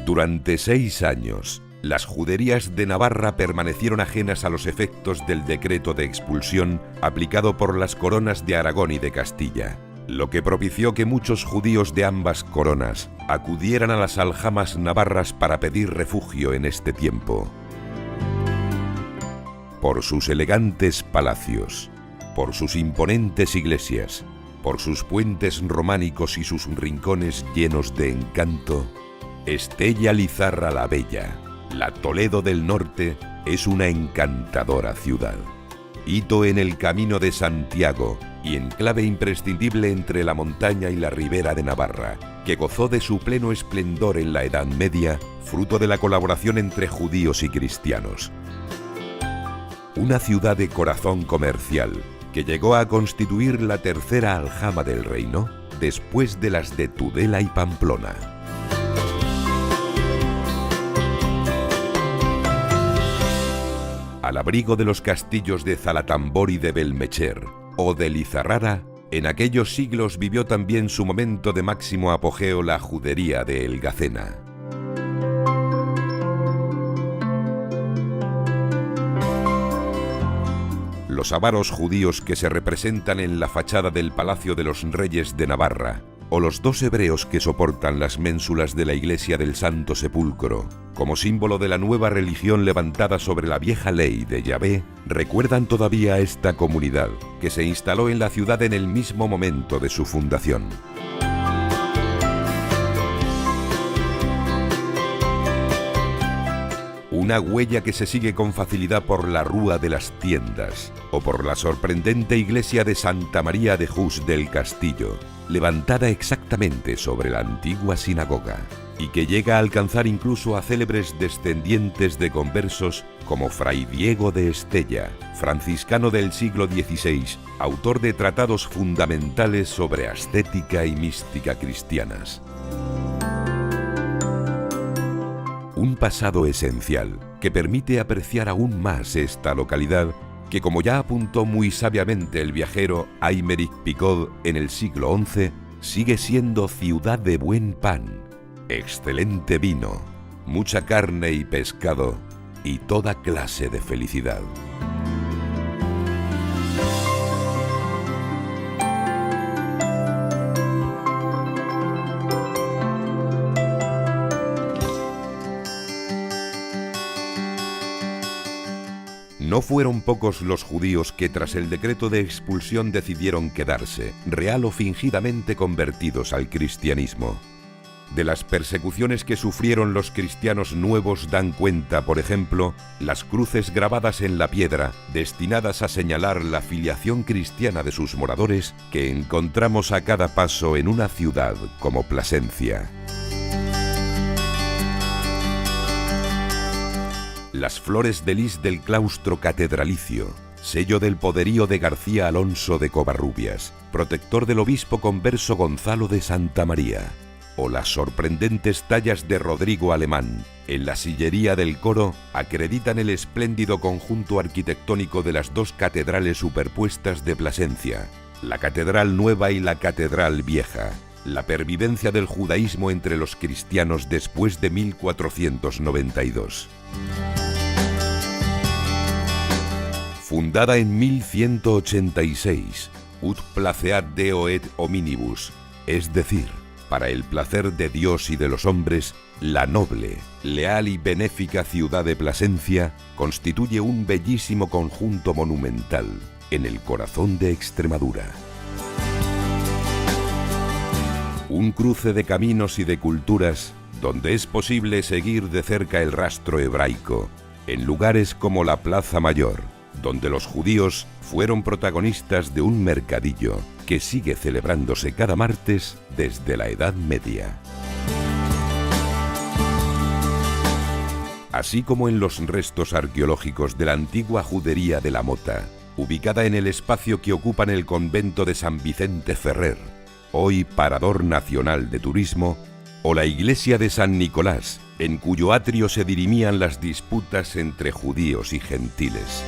Durante 6 años, las juderías de Navarra permanecieron ajenas a los efectos del decreto de expulsión aplicado por las coronas de Aragón y de Castilla, lo que propició que muchos judíos de ambas coronas acudieran a las aljamas navarras para pedir refugio en este tiempo. Por sus elegantes palacios, por sus imponentes iglesias, por sus puentes románicos y sus rincones llenos de encanto, Estella Lizarra la Bella, la Toledo del Norte, es una encantadora ciudad. Hito en el Camino de Santiago y enclave imprescindible entre la montaña y la ribera de Navarra, que gozó de su pleno esplendor en la Edad Media, fruto de la colaboración entre judíos y cristianos. Una ciudad de corazón comercial que llegó a constituir la tercera aljama del reino, después de las de Tudela y Pamplona. Al abrigo de los castillos de Zalatambor y de Belmecher, o de Lizarrara, en aquellos siglos vivió también su momento de máximo apogeo la judería de Elgacena. Los avaros judíos que se representan en la fachada del Palacio de los Reyes de Navarra, o los 2 hebreos que soportan las ménsulas de la iglesia del Santo Sepulcro, como símbolo de la nueva religión levantada sobre la vieja ley de Yahvé, recuerdan todavía a esta comunidad, que se instaló en la ciudad en el mismo momento de su fundación. Una huella que se sigue con facilidad por la Rúa de las Tiendas o por la sorprendente iglesia de Santa María de Jús del Castillo, levantada exactamente sobre la antigua sinagoga, y que llega a alcanzar incluso a célebres descendientes de conversos como Fray Diego de Estella, franciscano del siglo XVI, autor de tratados fundamentales sobre ascética y mística cristianas. Un pasado esencial que permite apreciar aún más esta localidad que, como ya apuntó muy sabiamente el viajero Aymeric Picot en el siglo XI, sigue siendo ciudad de buen pan, excelente vino, mucha carne y pescado y toda clase de felicidad. No fueron pocos los judíos que tras el decreto de expulsión decidieron quedarse, real o fingidamente convertidos al cristianismo. De las persecuciones que sufrieron los cristianos nuevos dan cuenta, por ejemplo, las cruces grabadas en la piedra, destinadas a señalar la filiación cristiana de sus moradores, que encontramos a cada paso en una ciudad como Plasencia. Las flores de lis del claustro catedralicio, sello del poderío de García Alonso de Covarrubias, protector del obispo converso Gonzalo de Santa María, o las sorprendentes tallas de Rodrigo Alemán en la sillería del coro acreditan el espléndido conjunto arquitectónico de las 2 catedrales superpuestas de Plasencia, la Catedral Nueva y la Catedral Vieja, la pervivencia del judaísmo entre los cristianos después de 1492. Fundada en 1186, ut placeat Deo et hominibus, es decir, para el placer de Dios y de los hombres, la noble, leal y benéfica ciudad de Plasencia constituye un bellísimo conjunto monumental en el corazón de Extremadura. Un cruce de caminos y de culturas donde es posible seguir de cerca el rastro hebraico, en lugares como la Plaza Mayor, donde los judíos fueron protagonistas de un mercadillo que sigue celebrándose cada martes desde la Edad Media. Así como en los restos arqueológicos de la antigua judería de la Mota, ubicada en el espacio que ocupan el convento de San Vicente Ferrer, hoy parador nacional de turismo, o la iglesia de San Nicolás, en cuyo atrio se dirimían las disputas entre judíos y gentiles.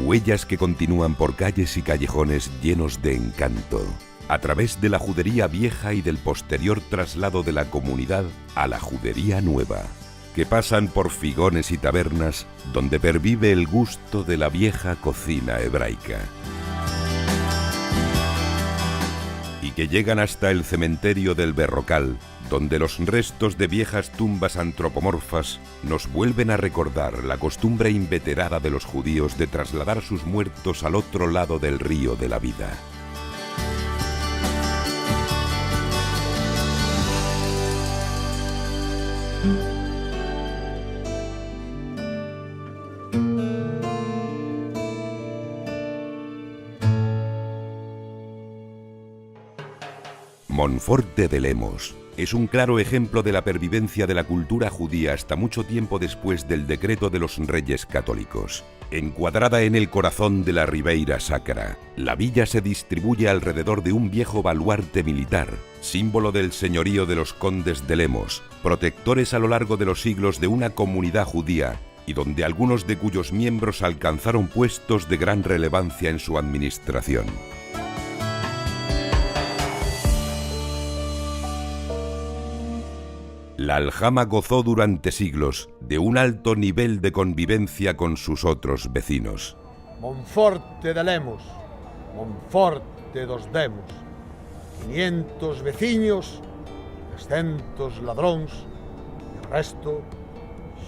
Huellas que continúan por calles y callejones llenos de encanto, a través de la judería vieja y del posterior traslado de la comunidad a la judería nueva, que pasan por figones y tabernas donde pervive el gusto de la vieja cocina hebraica, y que llegan hasta el cementerio del Berrocal, donde los restos de viejas tumbas antropomorfas nos vuelven a recordar la costumbre inveterada de los judíos de trasladar sus muertos al otro lado del río de la vida. Monforte de Lemos es un claro ejemplo de la pervivencia de la cultura judía hasta mucho tiempo después del decreto de los Reyes Católicos. Encuadrada en el corazón de la Ribeira Sacra, la villa se distribuye alrededor de un viejo baluarte militar, símbolo del señorío de los condes de Lemos, protectores a lo largo de los siglos de una comunidad judía, y donde algunos de cuyos miembros alcanzaron puestos de gran relevancia en su administración. La aljama gozó durante siglos de un alto nivel de convivencia con sus otros vecinos. Monforte de Lemos, Monforte dos Demos, 500 veciños, 300 ladróns e o resto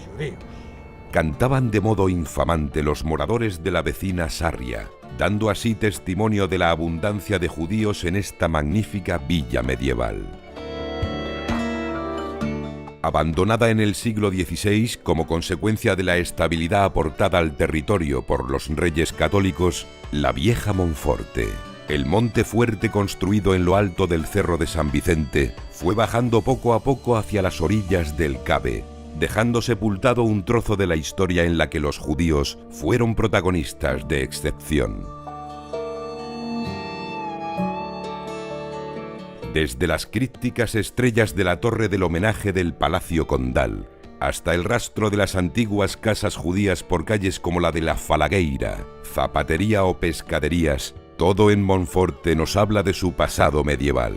xudíos. Cantaban de modo infamante los moradores de la vecina Sarria, dando así testimonio de la abundancia de judíos en esta magnífica villa medieval. Abandonada en el siglo XVI como consecuencia de la estabilidad aportada al territorio por los reyes católicos, la vieja Monforte, el monte fuerte construido en lo alto del Cerro de San Vicente, fue bajando poco a poco hacia las orillas del Cabe, dejando sepultado un trozo de la historia en la que los judíos fueron protagonistas de excepción. Desde las crípticas estrellas de la torre del homenaje del Palacio Condal, hasta el rastro de las antiguas casas judías por calles como la de la Falagueira, zapatería o pescaderías, todo en Monforte nos habla de su pasado medieval.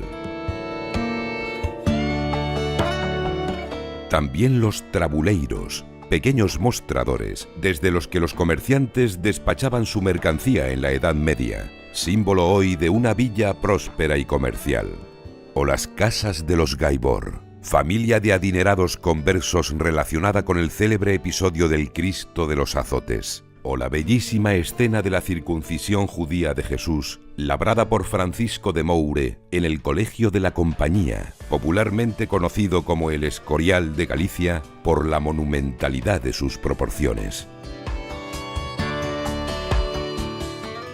También los trabuleiros, pequeños mostradores, desde los que los comerciantes despachaban su mercancía en la Edad Media, símbolo hoy de una villa próspera y comercial. O las casas de los Gaibor, familia de adinerados conversos relacionada con el célebre episodio del Cristo de los Azotes, o la bellísima escena de la circuncisión judía de Jesús, labrada por Francisco de Moure en el Colegio de la Compañía, popularmente conocido como el Escorial de Galicia por la monumentalidad de sus proporciones.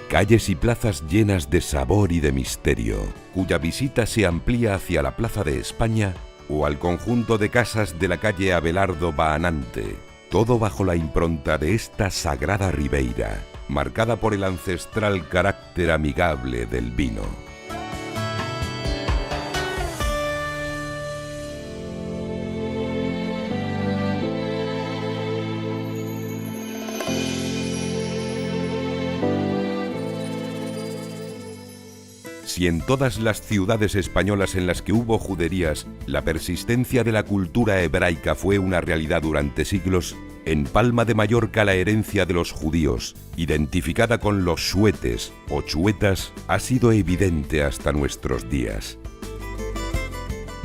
Calles y plazas llenas de sabor y de misterio, cuya visita se amplía hacia la Plaza de España o al conjunto de casas de la calle Abelardo Baanante, todo bajo la impronta de esta sagrada ribeira, marcada por el ancestral carácter amigable del vino. Si en todas las ciudades españolas en las que hubo juderías, la persistencia de la cultura hebraica fue una realidad durante siglos, en Palma de Mallorca la herencia de los judíos, identificada con los xuetes o chuetas, ha sido evidente hasta nuestros días.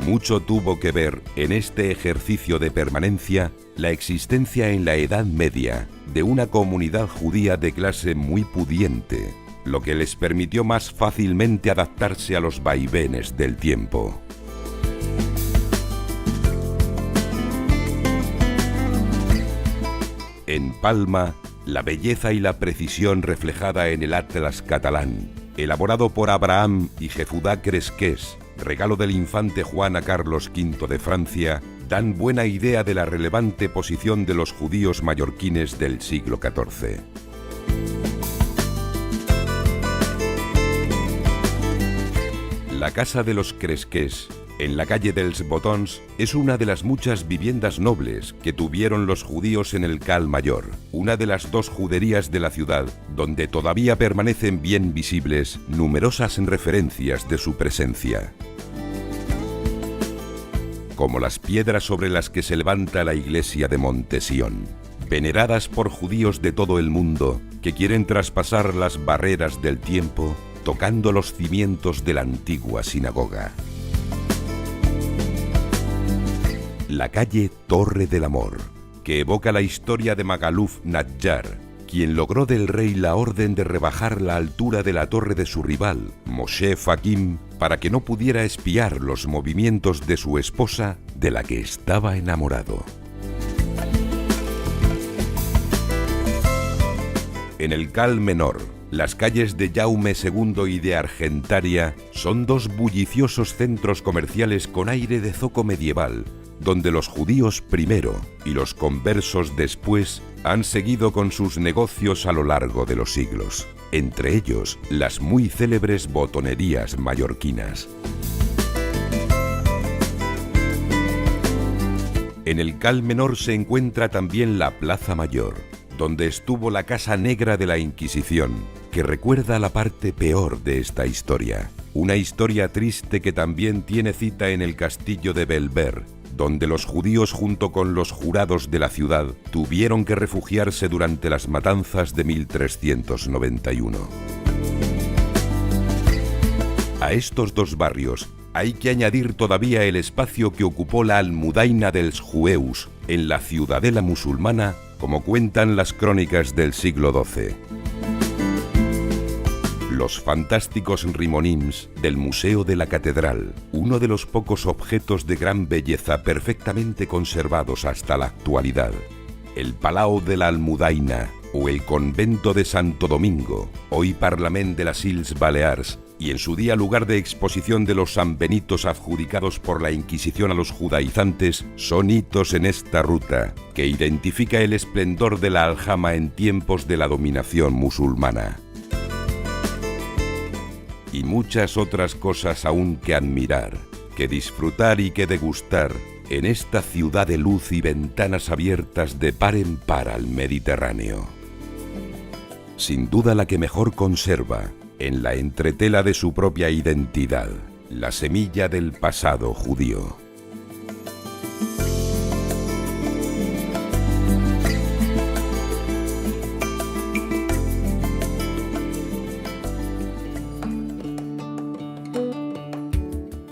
Mucho tuvo que ver en este ejercicio de permanencia la existencia en la Edad Media de una comunidad judía de clase muy pudiente, lo que les permitió más fácilmente adaptarse a los vaivenes del tiempo. En Palma, la belleza y la precisión reflejada en el Atlas catalán, elaborado por Abraham y Jefudá Cresqués, regalo del infante Juan a Carlos V de Francia, dan buena idea de la relevante posición de los judíos mallorquines del siglo XIV. La Casa de los Cresqués, en la calle dels Botons, es una de las muchas viviendas nobles que tuvieron los judíos en el Cal Mayor, una de las dos juderías de la ciudad donde todavía permanecen bien visibles numerosas referencias de su presencia. Como las piedras sobre las que se levanta la iglesia de Montesión, veneradas por judíos de todo el mundo que quieren traspasar las barreras del tiempo tocando los cimientos de la antigua sinagoga. La calle Torre del Amor, que evoca la historia de Magaluf Nadjar, quien logró del rey la orden de rebajar la altura de la torre de su rival, Moshe Fakim, para que no pudiera espiar los movimientos de su esposa, de la que estaba enamorado. En el Cal Menor, las calles de Jaume II y de Argentaria son dos bulliciosos centros comerciales con aire de zoco medieval, donde los judíos primero y los conversos después han seguido con sus negocios a lo largo de los siglos, entre ellos las muy célebres botonerías mallorquinas. En el Cal Menor se encuentra también la Plaza Mayor, donde estuvo la Casa Negra de la Inquisición, que recuerda la parte peor de esta historia. Una historia triste que también tiene cita en el castillo de Belver, donde los judíos junto con los jurados de la ciudad tuvieron que refugiarse durante las matanzas de 1391. A estos dos barrios hay que añadir todavía el espacio que ocupó la Almudaina dels Jueus en la ciudadela musulmana, como cuentan las crónicas del siglo XII. Los fantásticos rimonims del Museo de la Catedral, uno de los pocos objetos de gran belleza perfectamente conservados hasta la actualidad. El Palau de la Almudaina o el Convento de Santo Domingo, hoy Parlament de las Illes Balears, y en su día lugar de exposición de los sanbenitos adjudicados por la Inquisición a los judaizantes, son hitos en esta ruta, que identifica el esplendor de la aljama en tiempos de la dominación musulmana. Y muchas otras cosas aún que admirar, que disfrutar y que degustar en esta ciudad de luz y ventanas abiertas de par en par al Mediterráneo. Sin duda la que mejor conserva, en la entretela de su propia identidad, la semilla del pasado judío.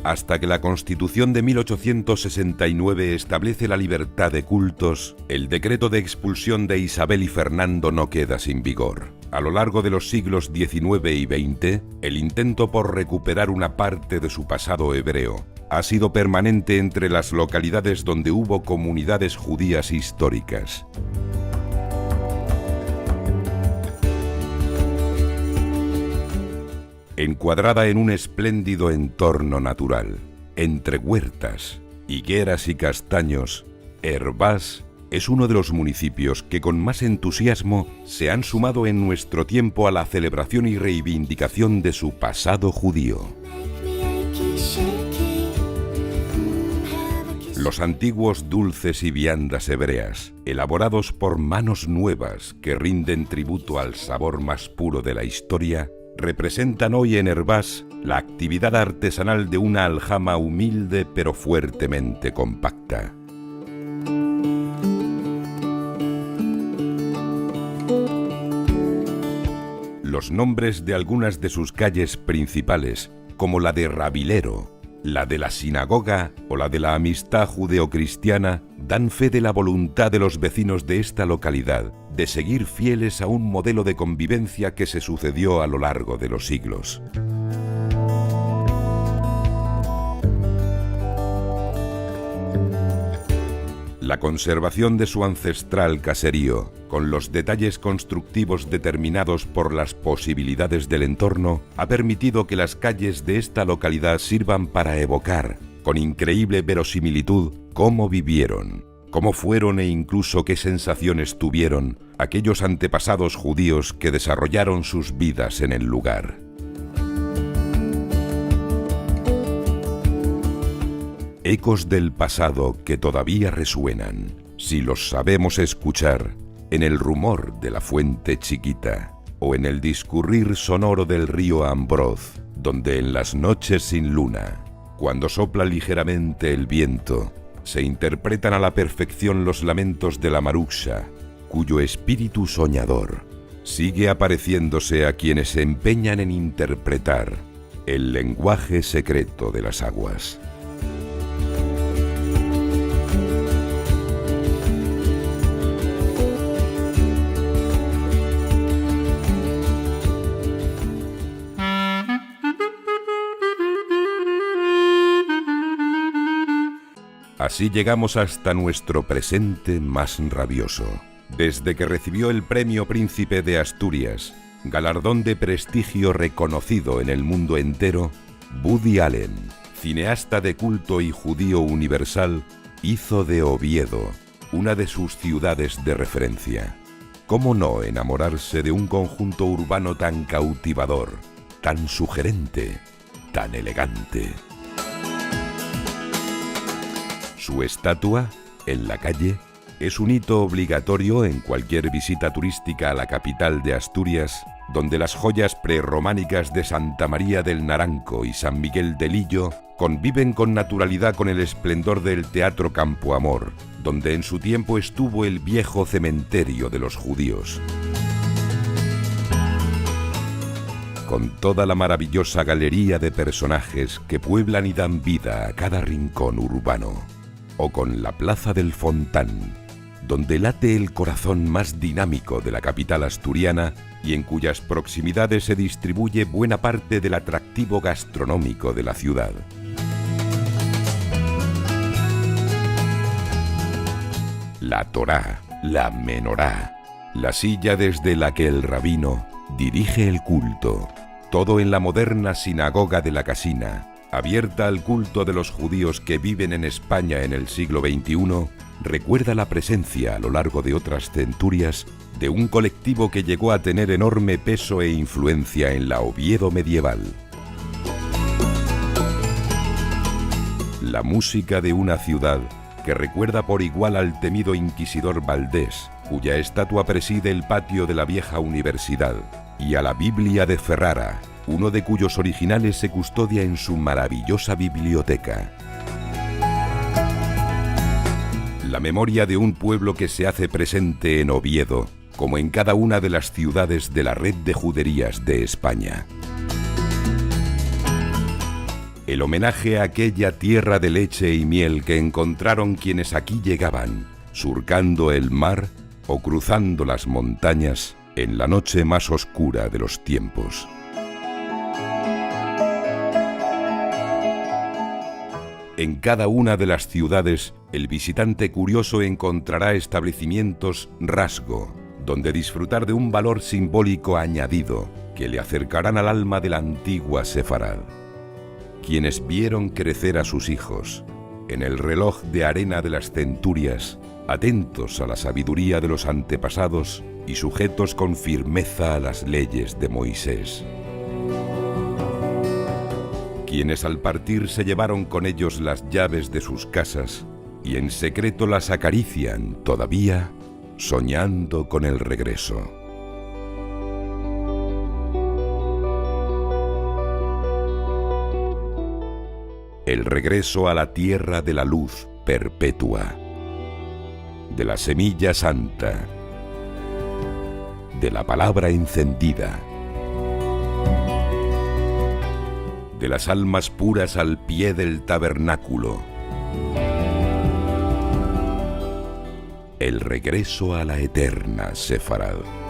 Hasta que la Constitución de 1869 establece la libertad de cultos, el decreto de expulsión de Isabel y Fernando no queda sin vigor. A lo largo de los siglos XIX y XX, el intento por recuperar una parte de su pasado hebreo ha sido permanente entre las localidades donde hubo comunidades judías históricas. Encuadrada en un espléndido entorno natural, entre huertas, higueras y castaños, Hervás es uno de los municipios que con más entusiasmo se han sumado en nuestro tiempo a la celebración y reivindicación de su pasado judío. Los antiguos dulces y viandas hebreas, elaborados por manos nuevas que rinden tributo al sabor más puro de la historia, representan hoy en Hervás la actividad artesanal de una aljama humilde pero fuertemente compacta. Los nombres de algunas de sus calles principales, como la de Rabilero, la de la Sinagoga o la de la Amistad Judeocristiana, dan fe de la voluntad de los vecinos de esta localidad de seguir fieles a un modelo de convivencia que se sucedió a lo largo de los siglos. La conservación de su ancestral caserío, con los detalles constructivos determinados por las posibilidades del entorno, ha permitido que las calles de esta localidad sirvan para evocar, con increíble verosimilitud, cómo vivieron, cómo fueron e incluso qué sensaciones tuvieron aquellos antepasados judíos que desarrollaron sus vidas en el lugar. Ecos del pasado que todavía resuenan, si los sabemos escuchar, en el rumor de la fuente chiquita o en el discurrir sonoro del río Ambroz, donde en las noches sin luna, cuando sopla ligeramente el viento, se interpretan a la perfección los lamentos de la Maruxa, cuyo espíritu soñador sigue apareciéndose a quienes se empeñan en interpretar el lenguaje secreto de las aguas. Así llegamos hasta nuestro presente más rabioso. Desde que recibió el Premio Príncipe de Asturias, galardón de prestigio reconocido en el mundo entero, Woody Allen, cineasta de culto y judío universal, hizo de Oviedo una de sus ciudades de referencia. ¿Cómo no enamorarse de un conjunto urbano tan cautivador, tan sugerente, tan elegante? Su estatua, en la calle, es un hito obligatorio en cualquier visita turística a la capital de Asturias, donde las joyas prerrománicas de Santa María del Naranco y San Miguel de Lillo conviven con naturalidad con el esplendor del Teatro Campo Amor, donde en su tiempo estuvo el viejo cementerio de los judíos. Con toda la maravillosa galería de personajes que pueblan y dan vida a cada rincón urbano. O con la Plaza del Fontán, donde late el corazón más dinámico de la capital asturiana y en cuyas proximidades se distribuye buena parte del atractivo gastronómico de la ciudad. La Torá, la Menorá, la silla desde la que el rabino dirige el culto, todo en la moderna sinagoga de la Casina, abierta al culto de los judíos que viven en España en el siglo XXI, recuerda la presencia a lo largo de otras centurias de un colectivo que llegó a tener enorme peso e influencia en la Oviedo medieval. La música de una ciudad que recuerda por igual al temido inquisidor Valdés, cuya estatua preside el patio de la vieja universidad, y a la Biblia de Ferrara, uno de cuyos originales se custodia en su maravillosa biblioteca. La memoria de un pueblo que se hace presente en Oviedo, como en cada una de las ciudades de la red de juderías de España. El homenaje a aquella tierra de leche y miel que encontraron quienes aquí llegaban, surcando el mar o cruzando las montañas en la noche más oscura de los tiempos. En cada una de las ciudades, el visitante curioso encontrará establecimientos rasgo, donde disfrutar de un valor simbólico añadido que le acercarán al alma de la antigua Sefarad. Quienes vieron crecer a sus hijos en el reloj de arena de las centurias, atentos a la sabiduría de los antepasados y sujetos con firmeza a las leyes de Moisés. Quienes al partir se llevaron con ellos las llaves de sus casas y en secreto las acarician todavía, soñando con el regreso. El regreso a la tierra de la luz perpetua, de la semilla santa, de la palabra encendida, de las almas puras al pie del tabernáculo. El regreso a la eterna Sefarad.